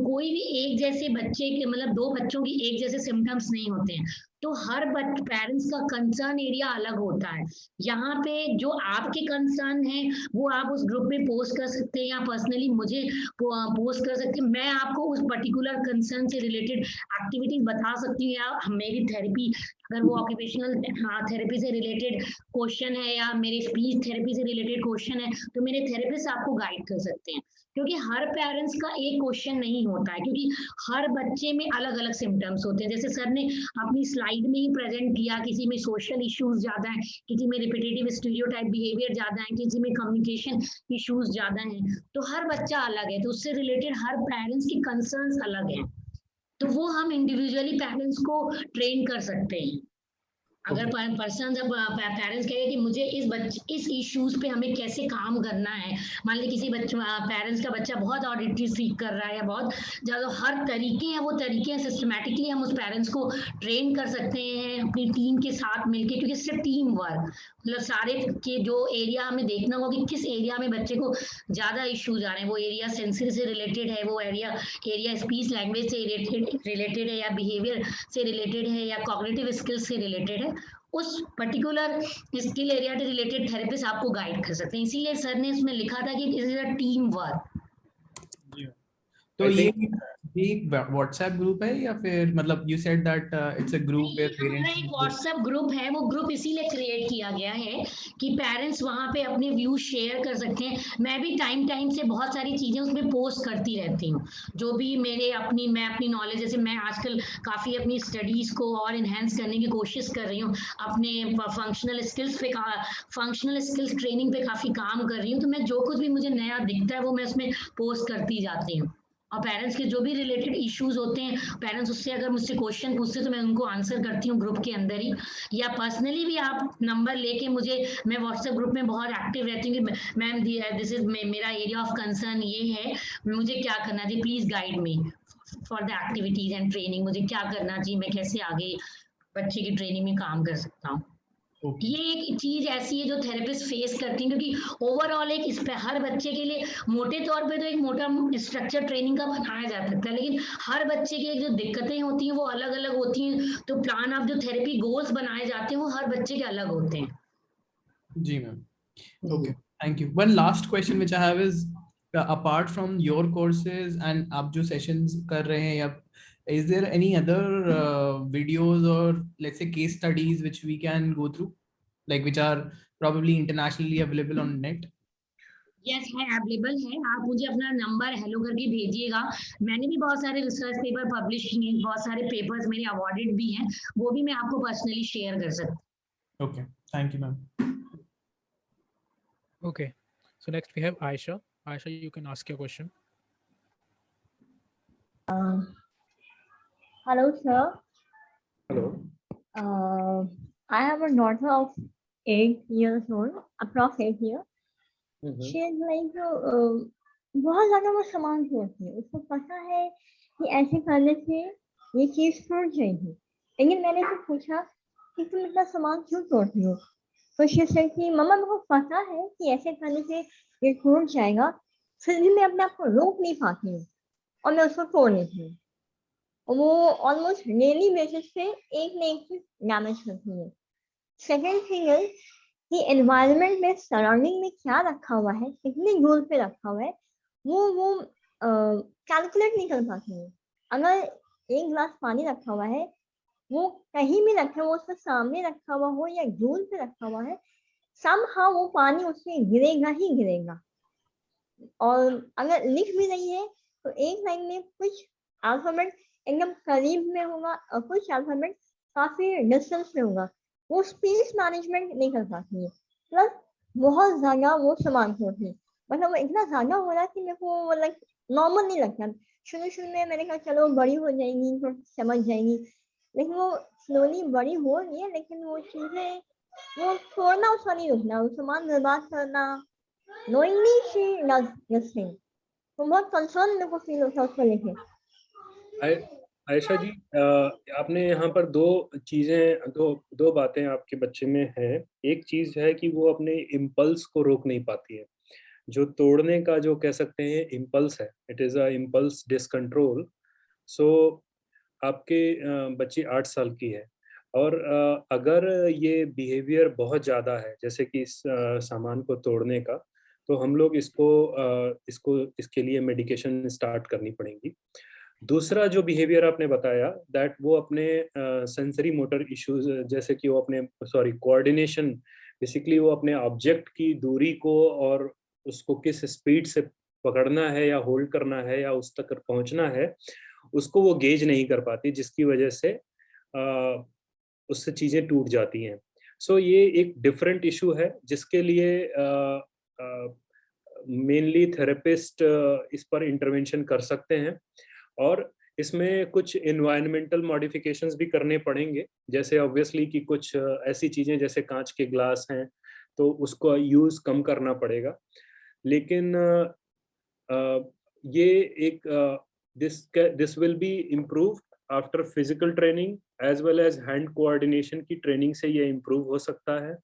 कोई भी एक जैसे बच्चे के मतलब 2 बच्चों की एक जैसे सिम्टम्स नहीं होते हैं। तो हर पेरेंट्स का कंसर्न एरिया अलग होता है। यहाँ पे जो आपके कंसर्न है वो आप उस ग्रुप में पोस्ट कर सकते हैं या पर्सनली मुझे पोस्ट कर सकते हैं। मैं आपको उस पर्टिकुलर कंसर्न से रिलेटेड एक्टिविटीज बता सकती हूँ, या मेरी थेरेपी अगर वो ऑक्यूपेशनल थेरेपी से रिलेटेड क्वेश्चन है या मेरे स्पीच थेरेपी से रिलेटेड क्वेश्चन है तो मेरे थेरेपिस्ट आपको गाइड कर सकते हैं। क्योंकि हर पेरेंट्स का एक क्वेश्चन नहीं होता है, क्योंकि हर बच्चे में अलग अलग सिम्टम्स होते हैं। जैसे सर ने अपनी स्लाइड में ही प्रेजेंट किया, किसी में सोशल इश्यूज ज्यादा है, किसी में रिपीटेटिव स्टीरियोटाइप बिहेवियर ज्यादा है, किसी में कम्युनिकेशन इश्यूज ज्यादा हैं। तो हर बच्चा अलग है, तो उससे रिलेटेड हर पेरेंट्स की कंसर्न्स अलग हैं। तो वो हम इंडिविजुअली पेरेंट्स को ट्रेन कर सकते हैं। अगर पर्सन जब पेरेंट्स कहे कि मुझे इस इश्यूज पे हमें कैसे काम करना है, मान लीजिए किसी पेरेंट्स का बच्चा बहुत ऑडिटरी सीख कर रहा है या बहुत ज्यादा, हर तरीके हैं वो तरीके हैं, सिस्टमैटिकली हम उस पेरेंट्स को ट्रेन कर सकते हैं अपनी टीम के साथ मिलके। क्योंकि इससे टीम वर्क मतलब सारे के जो एरिया हमें देखना होगा कि किस एरिया में बच्चे को ज्यादा इश्यूज आ रहे हैं, वो एरिया सेंसरी से रिलेटेड है, वो एरिया स्पीच लैंग्वेज से रिलेटेड है, या बिहेवियर से रिलेटेड है, या कॉग्निटिव स्किल्स से रिलेटेड है। उस पर्टिकुलर स्किल एरिया से रिलेटेड थेरेपिस्ट आपको गाइड कर सकते हैं। इसीलिए सर ने इसमें लिखा था कि it is a team work. तो ये व्हाट्सएप ग्रुप है या फिर मतलब you said that it's a group where parents, एक व्हाट्सएप ग्रुप है। वो ग्रुप इसीलिए क्रिएट किया गया है कि पेरेंट्स वहां पे अपने व्यूज शेयर कर सकते हैं। मैं भी टाइम से बहुत सारी चीजें उसमें पोस्ट करती रहती हूँ, जो भी मैं अपनी नॉलेज, जैसे मैं आजकल काफी अपनी स्टडीज को और इनहेंस करने की कोशिश कर रही हूँ, अपने फंक्शनल स्किल्स ट्रेनिंग पे काफी काम कर रही हूँ। तो मैं जो कुछ भी मुझे नया दिखता है वो मैं उसमें पोस्ट करती जाती हूँ। और पेरेंट्स के जो भी रिलेटेड इश्यूज होते हैं, पेरेंट्स उससे अगर मुझसे क्वेश्चन पूछते हैं तो मैं उनको आंसर करती हूँ ग्रुप के अंदर ही, या पर्सनली भी आप नंबर लेके मुझे, मैं व्हाट्सएप ग्रुप में बहुत एक्टिव रहती हूँ कि मैम दिस इज मेरा एरिया ऑफ कंसर्न ये है, मुझे क्या करना चाहिए, please guide me for the activities and training. मुझे क्या करना चाहिए, मैं कैसे आगे बच्चे की ट्रेनिंग में काम कर सकता हूँ। ये एक चीज ऐसी है जो थेरेपिस्ट फेस करती हैं, क्योंकि ओवरऑल एक इस पे हर बच्चे के लिए मोटे तौर पे तो एक मोटा स्ट्रक्चर ट्रेनिंग का बनाया जा सकता है, लेकिन हर बच्चे की जो दिक्कतें होती हैं वो अलग अलग होती हैं। तो प्लान ऑफ जो थेरेपी गोल्स बनाए जाते हैं वो हर बच्चे के अलग होते हैं। जी ma'am, okay, thank you. One last question which I have is apart from your courses and आप जो sessions कर रहे हैं, या is there any other videos or let's say case studies which we can go through, like which are probably internationally available on net? Yes है, available है। आप मुझे अपना नंबर हेलो करके भेजिएगा। मैंने भी बहुत सारे रिसर्च पेपर पब्लिश किए, बहुत सारे पेपर्स मेरे अवार्डेड भी हैं, वो भी मैं आपको पर्सनली शेयर कर सकती हूँ। Okay, thank you ma'am. Okay, so next we have Aisha. Aisha, you can ask your question. Hello, sir. Hello. I have a daughter of 8 years old, approx 8 years. She is like बहुत ज्यादा वो सामान छोड़ती है। उसको पता है कि ऐसे करने से ये चीज छूट जाएगी, लेकिन मैंने तो पूछा कि तुम इतना सामान क्यों छोड़ती हो, तो she said कि मम्मा मेरे को पता है कि ऐसे करने से ये छूट जाएगा, फिर भी मैं अपने आप को रोक नहीं पाती हूँ और मैं उसको तोड़ लेती हूँ। और वो ऑलमोस्ट डेली बेसिस पे एक न एक चीज डैमेज करती है। सेकेंड थिंग इज कि एनवायरनमेंट में सराउंडिंग में क्या रखा हुआ है, कितनी दूर पे रखा हुआ है, वो कैलकुलेट नहीं कर पाती है। अगर एक गिलास पानी रखा हुआ है, वो कहीं भी रखे, वो उसके सामने रखा हुआ हो या दूर पे रखा हुआ है, somehow वो पानी उसमें गिरेगा ही गिरेगा। और अगर लिख भी रही है तो एक लाइन में कुछ अल्फाबेट एकदम करीब में होगा और कुछ अल्फाबेट काफी डिस्टेंस में होगा। वो स्पेस मैनेजमेंट नहीं कर पाती है, प्लस बहुत ज्यादा वो सामान होती है, मतलब वो इतना ज्यादा हो रहा है कि मेरे को लाइक नॉर्मल नहीं लगता। शुरू में मैंने कहा चलो बड़ी हो जाएगी तो समझ जाएगी, लेकिन वो स्लोली बड़ी हो रही है, लेकिन वो चीजें वो छोड़ना उसका नहीं रुकना, वो सामान बर्बाद करना, knowingly she does this thing। तो बहुत कंसर्न मेरे को फील होता है उसको लेके। आयशा जी, आपने यहाँ पर दो बातें आपके बच्चे में हैं। एक चीज है कि वो अपने इम्पल्स को रोक नहीं पाती है, जो तोड़ने का जो कह सकते हैं इम्पल्स है, इट इज अ इम्पल्स डिसकंट्रोल। सो आपके बच्ची 8 साल की है और अगर ये बिहेवियर बहुत ज़्यादा है, जैसे कि इस सामान को तोड़ने का, तो हम लोग इसके लिए मेडिकेशन स्टार्ट करनी पड़ेगी। दूसरा जो बिहेवियर आपने बताया, दैट वो अपने सेंसरी मोटर इश्यूज, जैसे कि वो अपने कोऑर्डिनेशन, बेसिकली वो अपने ऑब्जेक्ट की दूरी को और उसको किस स्पीड से पकड़ना है या होल्ड करना है या उस तक पहुंचना है, उसको वो गेज नहीं कर पाती, जिसकी वजह से उससे चीज़ें टूट जाती हैं। सो ये एक डिफरेंट इशू है जिसके लिए मेनली थेरेपिस्ट इस पर इंटरवेंशन कर सकते हैं, और इसमें कुछ इन्वायरमेंटल मॉडिफिकेशंस भी करने पड़ेंगे, जैसे ऑब्वियसली कि कुछ ऐसी चीज़ें जैसे कांच के ग्लास हैं तो उसको यूज़ कम करना पड़ेगा। लेकिन ये एक this will be improved after physical training as well as hand coordination की ट्रेनिंग से ये इम्प्रूव हो सकता है।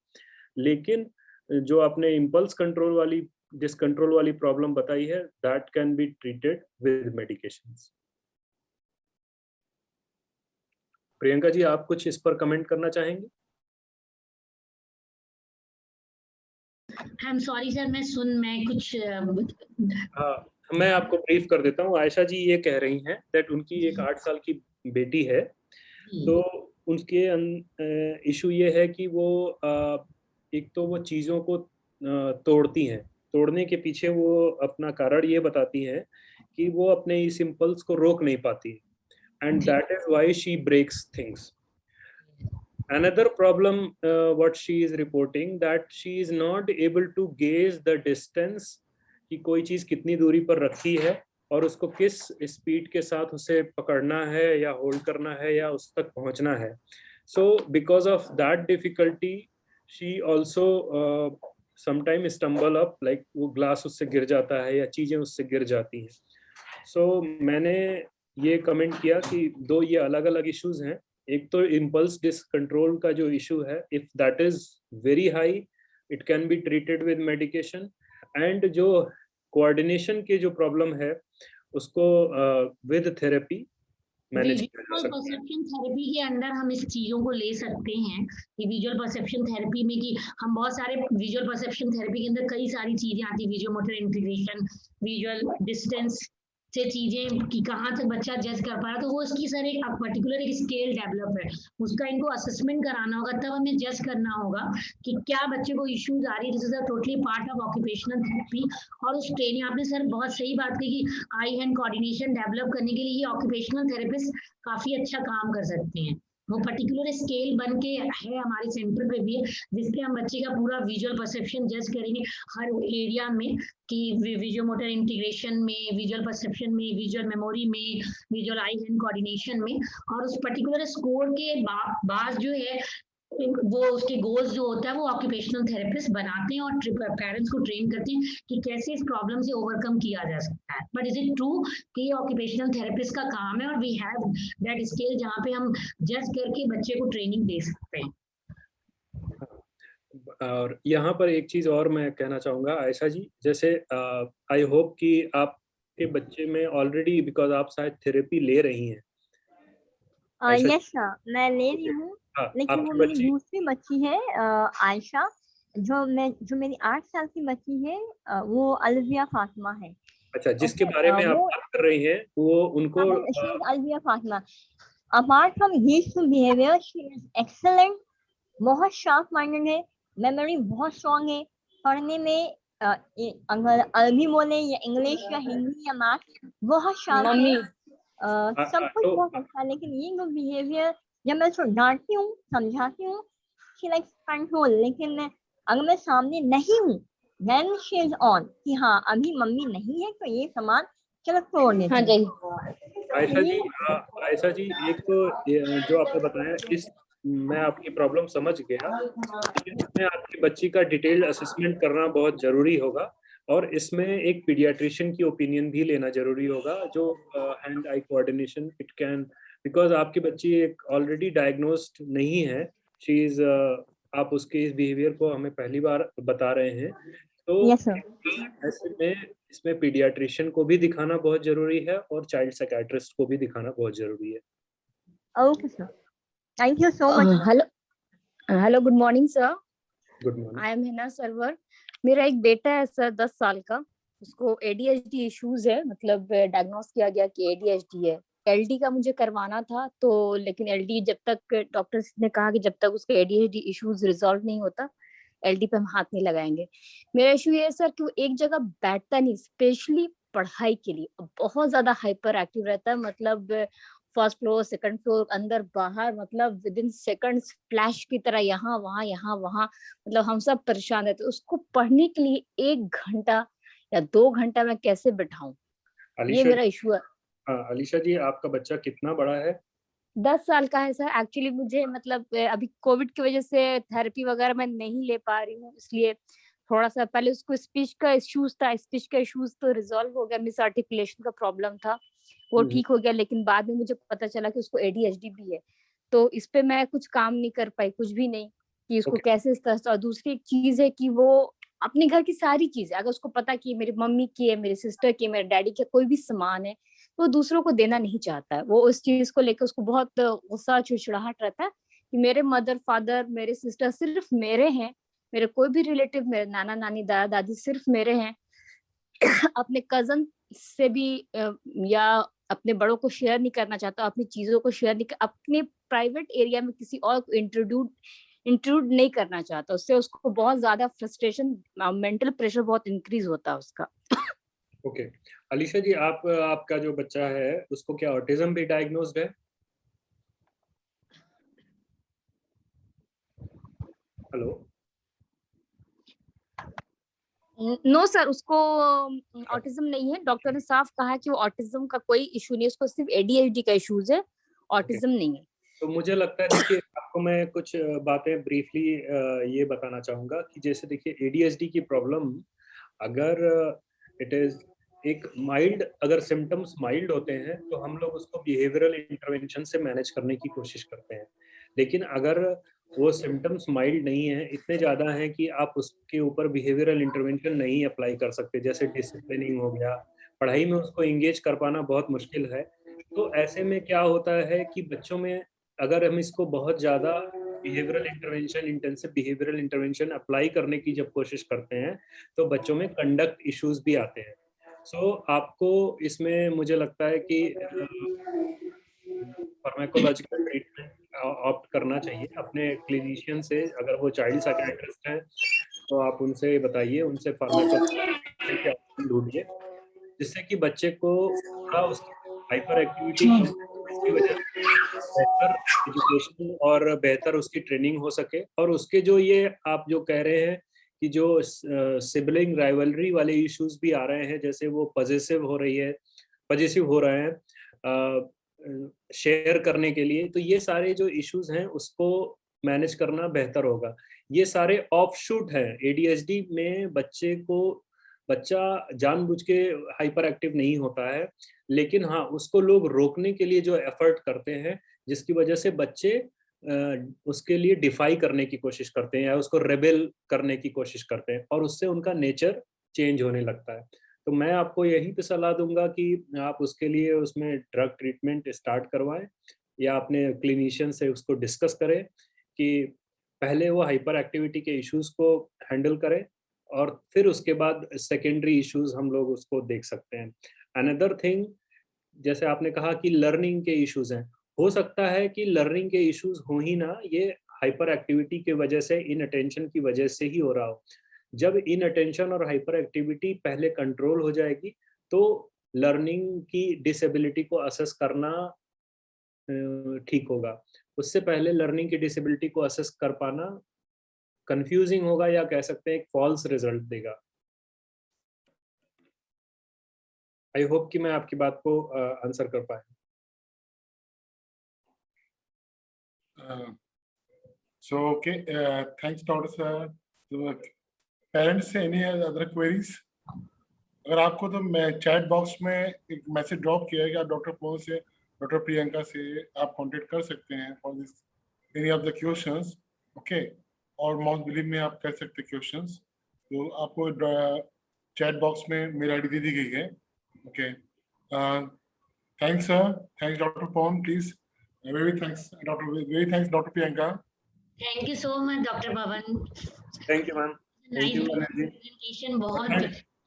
लेकिन जो आपने इम्पल्स कंट्रोल वाली डिसकंट्रोल वाली प्रॉब्लम बताई है, that can be treated with medications. Priyanka ji, आप कुछ इस पर कमेंट करना चाहेंगे? आई एम सॉरी सर, मैं कुछ हाँ, मैं आपको ब्रीफ कर देता हूँ। आयशा जी ये कह रही हैं दैट उनकी एक 8 साल की बेटी है, तो उनके इशू ये है कि वो एक तो वो चीज़ों को तोड़ती हैं, तोड़ने के पीछे वो अपना कारण ये बताती हैं कि वो अपने इस इम्पल्स को रोक नहीं पाती, and that is why she breaks things. Another problem what she is reporting, that she is not able to gauge the distance कि कोई चीज़ कितनी दूरी पर रखी है और उसको किस स्पीड के साथ उसे पकड़ना है या होल्ड करना है या उस तक पहुंचना है। So because of that difficulty she also sometimes stumble up, like वो ग्लास उससे गिर जाता है या चीज़ें उससे गिर जाती हैं। So मैंने ये कमेंट किया कि दो ये अलग अलग इश्यूज हैं। एक तो इम्पल्स डिसकंट्रोल का जो इशू है, if that is very high, it can be treated with medication, and जो कोऑर्डिनेशन के जो प्रॉब्लम है उसको विद थेरेपी मैनेज किया जा सकता है। परसेप्शन थेरेपी के अंडर हम इस चीजों को ले सकते हैं कि विजुअल परसेप्शन थेरेपी में कि हम बहुत सारे विजुअल परसेप्शन थेरेपी के अंदर कई सारी चीजें आती है, visual motor integration, visual distance से चीजें कि कहाँ तक बच्चा जज कर पा रहा, तो वो इसकी सर एक पर्टिकुलर एक स्केल डेवलप है, उसका इनको असेसमेंट कराना होगा, तब हमें जज करना होगा कि क्या बच्चे को इश्यूज आ रही है। This is a totally part of occupational therapy. और उस ट्रेनिंग, आपने सर बहुत सही बात कही कि आई हैंड कोऑर्डिनेशन डेवलप करने के लिए ये ऑक्यूपेशनल थेरेपिस्ट काफी अच्छा काम कर सकते हैं। वो पर्टिकुलर स्केल बन के है हमारे सेंटर पे भी, जिसके हम बच्चे का पूरा विजुअल परसेप्शन जज करेंगे हर एरिया में, कि विजुअल मोटर इंटीग्रेशन में, विजुअल परसेप्शन में, विजुअल मेमोरी में, विजुअल आई हैंड कोऑर्डिनेशन में। और उस पर्टिकुलर स्कोर के बाद जो है वो उसके गोल्स जो होता है वो ऑक्यूपेशनल थेरेपिस्ट बनाते हैं और पेरेंट्स को ट्रेन करते हैं कि कैसे इस प्रॉब्लम से ओवरकम किया जा सकता है। बट इज इट ट्रू कि ये ऑक्यूपेशनल थेरेपिस्ट का काम है और वी हैव दैट स्किल जहाँ पे हम जज करके बच्चे को ट्रेनिंग दे सकते हैं। और यहाँ पर एक चीज और मैं कहना चाहूंगा आयशा जी, जैसे आई होप कि आपके बच्चे में ऑलरेडी, बिकॉज आप शायद थेरेपी ले रही हैं, आयशा जी, यस सर, मैं ले रही हूँ, हाँ, लेकिन वो आपकी मेरी बच्ची, दूसरी बच्ची है आयशा, जो मेरी 8 साल की बच्ची है, वो अलविया फातिमा है। अच्छा, जिसके ओके, बारे में आप वो बात कर रही हैं, वो उनको she is Alvia Fatima. Apart from these two behavior, she is excellent, बहुत शार्प माइंडेड है, मेमोरी बहुत स्ट्रांग है, पढ़ने में अगर अरबी बोले या इंग्लिश या हिंदी या मैथ बहुत शार्प है, मम्मी सब कुछ तो बहुत अच्छा है, लेकिन ये जो बिहेवियर, जब मैं उसको डांटती हूँ समझाती हूँ, शी लाइक्स कंट्रोल, लेकिन अगर मैं सामने नहीं हूँ देन शी इज ऑन कि हाँ अभी मम्मी नहीं है तो ये सामान चलो तोड़ देते हाँ हैं। जी, आयशा जी, ये आयशा जी, एक तो जो आपने बताया, इस मैं आपकी प्रॉब्लम समझ गया, लेकिन इसमें आपकी बच्ची का डिटेल्ड असेसमेंट करना बहुत जरूरी होगा, और इसमें एक पीडियाट्रिशियन की ओपिनियन भी लेना जरूरी होगा, जो hand eye coordination it can, because आपकी बच्ची एक ऑलरेडी डायग्नोस्ड नहीं है, शी इज, आप उसके इस बिहेवियर को हमें पहली बार बता रहे हैं, तो यस सर, ऐसे में इसमें पीडियाट्रिशियन को भी दिखाना बहुत जरूरी है और चाइल्ड साइकियाट्रिस्ट को भी दिखाना बहुत जरूरी है। Okay sir, thank you so much. Hello, good morning sir, good morning. I am Hina Sarwar. मेरा एक बेटा है सर, 10 साल का, उसको एडीएचडी इश्यूज है, मतलब डायग्नोस किया गया कि एडीएचडी है। एलडी का मुझे करवाना था, तो लेकिन एलडी जब तक डॉक्टर्स ने कहा कि जब तक उसके एडीएचडी इश्यूज रिजॉल्व नहीं होता, एलडी पे हम हाथ नहीं लगाएंगे। मेरा इशू ये है सर कि वो एक जगह बैठता नहीं, स्पेशली पढ़ाई के लिए बहुत ज्यादा हाइपर एक्टिव रहता है, मतलब फर्स्ट फ्लोर सेकंड फ्लोर अंदर बाहर, मतलब विद इन सेकंड्स फ्लैश की तरह यहाँ वहां, मतलब हम सब परेशान रहते। उसको पढ़ने के लिए 1 घंटा या 2 घंटा मैं कैसे बैठाऊं, ये अलीशा मेरा जी, इशू है। हाँ, अलीशा जी, आपका बच्चा कितना बड़ा है? 10 साल का है सर। एक्चुअली मुझे मतलब अभी कोविड की वजह से थेरेपी वगैरह मैं नहीं ले पा रही हूँ, इसलिए थोड़ा सा पहले उसको स्पीच का इश्यूज था, स्पीच का इश्यूज तो रिजॉल्व हो गया, मिस आर्टिकुलेशन का प्रॉब्लम था वो ठीक हो गया, लेकिन बाद में मुझे पता चला कि उसको एडीएचडी भी है, तो इस पे मैं कुछ काम नहीं कर पाई, कुछ भी नहीं, कि उसको ओके, कैसे इस तरह से। और दूसरी एक चीज है कि वो अपने घर की सारी चीजें, अगर उसको पता कि मेरी मम्मी की है, मेरी सिस्टर की है, मेरे डैडी का कोई भी सामान है, वो दूसरों को देना नहीं चाहता है। वो उस चीज को लेकर उसको बहुत गुस्सा चिड़चिड़ाहट रहता है कि मेरे मदर फादर मेरे सिस्टर सिर्फ मेरे हैं, मेरे कोई भी रिलेटिव, मेरे नाना नानी दादा दादी सिर्फ मेरे हैं। अपने कजन से भी या अपने बड़ों को शेयर नहीं करना चाहता, अपनी चीजों को शेयर नहीं अपने प्राइवेट एरिया में किसी और को इंट्रूड नहीं करना चाहता, उससे उसको बहुत ज्यादा फ्रस्ट्रेशन, मेंटल प्रेशर बहुत इंक्रीज होता है उसका। ओके। अलीशा जी, आपका जो बच्चा है उसको क्या ऑटिज्म भी डायग्नोस्ड है? हेलो? नो सर, उसको ऑटिज्म नहीं है, डॉक्टर ने साफ कहा है कि वो ऑटिज्म का कोई इशू नहीं है, उसको सिर्फ एडीएचडी का इश्यूज है, ओके, ऑटिज्म नहीं है। तो मुझे लगता है, देखिए, आपको मैं कुछ बातें ब्रीफली ये बताना चाहूंगा कि जैसे देखिए, एडीएचडी की प्रॉब्लम, अगर इट इज एक माइल्ड, अगर सिम्टम्स माइल्ड होते हैं तो हम लोग उसको बिहेवियरल इंटरवेंशन से मैनेज करने की कोशिश करते हैं, लेकिन अगर वो सिम्टम्स माइल्ड नहीं है, इतने ज़्यादा हैं कि आप उसके ऊपर बिहेवियरल इंटरवेंशन नहीं अप्लाई कर सकते, जैसे डिसिप्लिनिंग हो गया, पढ़ाई में उसको इंगेज कर पाना बहुत मुश्किल है, तो ऐसे में क्या होता है कि बच्चों में अगर हम इसको बहुत ज़्यादा behavioural intervention, intensive behavioural intervention apply करने की जब कोशिश करते हैं, तो बच्चों में कंडक्ट इश्यूज भी आते हैं। सो आपको इसमें मुझे लगता है कि फार्माकोलॉजिकल ट्रीटमेंट ऑप्ट करना चाहिए अपने क्लिनिशियन से। अगर वो चाइल्ड साइकियाट्रिस्ट हैं तो आप उनसे बताइए, उनसे फार्माकोलॉजिकल ऑप्शन ढूंढिए, जिससे कि बच्चे को थोड़ा उसकी हाइपर एक्टिविटी कम, इसकी वजह से बेहतर एजुकेशन और बेहतर उसकी ट्रेनिंग हो सके, और उसके जो ये आप जो कह रहे हैं कि जो सिबलिंग राइवलरी वाले इश्यूज भी आ रहे हैं, जैसे वो पजेसिव हो रहे हैं शेयर करने के लिए, तो ये सारे जो इश्यूज हैं उसको मैनेज करना बेहतर होगा। ये सारे ऑफशूट हैं एडीएचडी में, बच्चा जानबूझ के हाइपर एक्टिव नहीं होता है, लेकिन हाँ, उसको लोग रोकने के लिए जो एफर्ट करते हैं, जिसकी वजह से बच्चे उसके लिए डिफाई करने की कोशिश करते हैं या उसको रेबेल करने की कोशिश करते हैं, और उससे उनका नेचर चेंज होने लगता है। तो मैं आपको यही पे सलाह दूंगा कि आप उसके लिए उसमें ड्रग ट्रीटमेंट स्टार्ट करवाएं, या अपने क्लिनिशियन से उसको डिस्कस करें कि पहले वो हाइपर एक्टिविटी के इश्यूज को हैंडल करें और फिर उसके बाद सेकेंडरी इश्यूज हम लोग उसको देख सकते हैं। अनदर थिंग, जैसे आपने कहा कि लर्निंग के इश्यूज हैं, हो सकता है कि लर्निंग के इश्यूज हो ही ना, ये हाइपर एक्टिविटी की वजह से, इन अटेंशन की वजह से ही हो रहा हो। जब इन अटेंशन और हाइपर एक्टिविटी पहले कंट्रोल हो जाएगी तो लर्निंग की डिसेबिलिटी को असेस करना ठीक होगा। उससे पहले लर्निंग की डिसेबिलिटी को असेस कर पाना कंफ्यूजिंग होगा, या कह सकते हैं एक फॉल्स रिजल्ट देगा। आई होप कि मैं आपकी बात को आंसर कर पाया। So, okay, thanks, Dr. Sir. So, parents से any other queries? अगर आपको तो मैं चैट बॉक्स में एक मैसेज ड्रॉप किया है कि आप डॉक्टर पवन से, डॉक्टर प्रियंका से आप कांटेक्ट कर सकते हैं for this any of the questions, okay, और माउथ बिलीव में आप कर सकते हैं क्वेश्चंस। तो आपको चैट बॉक्स में मेरी आईडी दे दी गई है, okay. Thanks sir, thanks doctor Pawan, please, very thanks doctor Priyanka. Thank you so much doctor Pawan. Thank you ma'am. Nice presentation, बहुत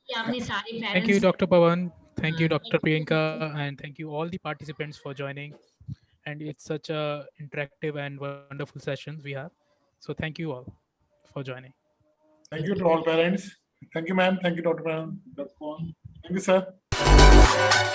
आपने सारे parents. Thank you, Dr. Pawan. Thank you, Dr. Priyanka, and thank you all the participants for joining. And it's such a interactive and wonderful sessions we have. So thank you all for joining. Thank you to all parents. Thank you, ma'am. Thank you, Dr. Pawan. Thank you, sir.